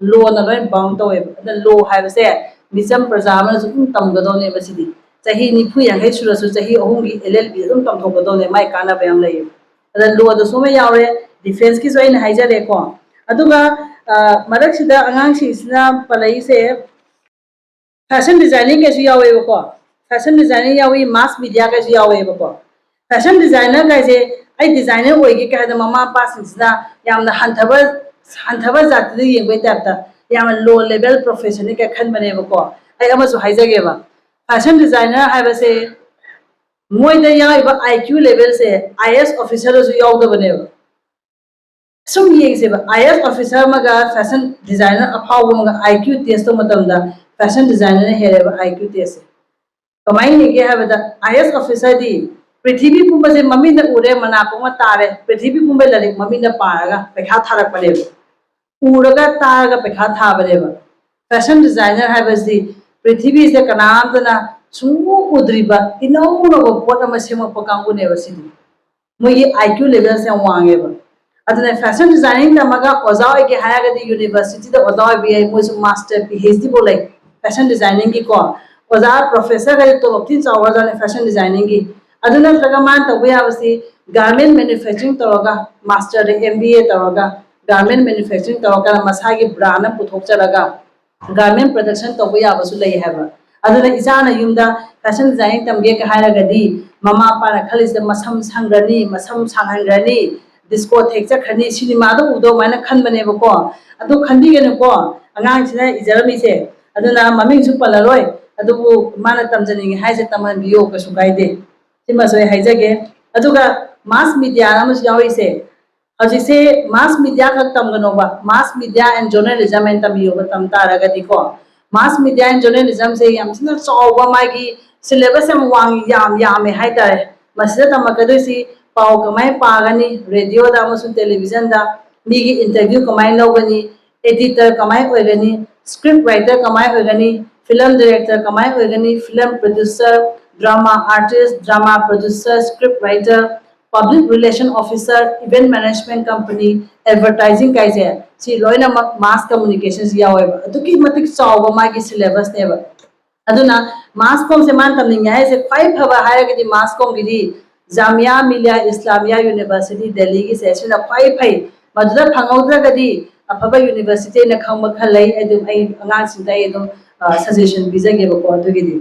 लो न लोय बाउंड तोए अद लो हाइबसे मिसम प्रजा मन सुम तमगदोने बसिदी चाही निफु यांगे सुरसु चाही अहुंगी एलएलबी अदुम तमथोगदोने माय काना बयाम लय अद लो द सुमे यावरे डिफेंस की जोइन हाइजले को अदुगा मरक सिदा अंगांग सिना पलई से फैशन डिजाइनिंग के यावेबको फैशन डिजाइनिंग यावी मास मीडिया के यावेबको फैशन डिजाइनर कैसे आई डिजाइनर होइगे कहदा ममा पासिंगसिना यामना हंथबा जाति येंबे टाइपता याम लो लेवल प्रोफेशनल के खनबनेबको आई अमसु हाइजगेबा फैशन डिजाइनर हाइबसे मोइदा याइबा आईक्यू लेवल से आईएएस ऑफिसर जो यावदबनेबा सुम येंगसेबा आईएएस ऑफिसर मगा फैशन डिजाइनर अफाव मगा आईक्यू टेस्ट तो मतमदा फैशन डिजाइनर हेरेबा आईक्यू टेस्ट कमाई नेगे हाबदा आईएएस ऑफिसर दी पृथ्वी पुंबा से मम्मी न उरे मनाको तारे पृथ्वी पुंबा ललिक मम्मी न पारगा पैखा थारकपनेबा उरगा तारगा पैखा थाबनेबा फैशन डिजाइनर हाइबसी पृथ्वी से कनामदना सुंगु उद्रिबा इनौनगो पोट अमा सेमप कांगुनेबा सिदि मोगी आईक्यू लेवल से वांगेबा अदने फैशन डिजाइनिंग तमगा ओजाओ के हायगदी यूनिवर्सिटी द ओजाओ बी मोसु मास्टर पीएचडी बोले फैशन डिजाइनिंग की को ओजा प्रोफेसर का तो अपनी चावजाने फैशन डिजाइनिंग की अदुना मान तब याबसी गारमेंट मैन्युफैक्चरिंग तौरगा मास्टर एमबीए तौरगा गारमेंट मैन्युफैक्चरिंग तौरगा मसागी ब्रांड पुथोकचरगा गारमेंट प्रोडक्शन तब याबसु लई हैबा अदुना इजाना युमदा फैशन डिजाइनिंग तमगे का हायरगदी ममा पाना खलिसे मसम संग्रनी मसम सांहंग्रनी डिस्कोथेक चखनी सिनेमा दो उदो माने खनबनेबको अदु खनबिगेनको अंगांगसिना इजरमीसे अदुना ममिंगसु पलरोय अदु माना तमजनिंग हाइसे तमनबियो कसु गाइदे सिमसोय हाइजगे अदुगा मास मीडिया नमस याविसे हजिसे मास मीडिया का तमगनोबा mass media and journalism and तमियो तम तारगदिको मास मीडिया एंड जर्नलिज्म से यामसिना चौबा मागी सिलेबस हम वांग यामे हाइतारे मसिदा तमकदोसी पाव कमाय पागनी रेडियो दा मसु टेलीविजन दा मीगी इंटरव्यू कमाय लोगनी एडिटर कमाय होगनी स्क्रिप्ट राइटर कमाय होगनी फिल्म डायरेक्टर कमाय होगनी film producer drama artist drama producer script writer public relation officer event management company advertising काइजे सी लोइना मास कम्युनिकेशंस यावेबा अदुकी मतिक चावबा मागी सिलेबस नेबा अदुना मास कॉम से मान तमनिंगाय से फाइ फबा हायगदी मास कॉम गिदी जामिया मिलिया इस्लामिया यूनिवर्सिटी दिल्ली की सेशन फाइ फाइ मदुदा फंगौद्रगदी अफबा यूनिवर्सिटी न खंब खलै एदुम आई अंगांग सिंदा एदुम ꯁꯖꯦꯁꯟ ꯄꯤꯖꯒꯦꯕꯀꯣ ꯑꯗꯨꯒꯤꯗꯤ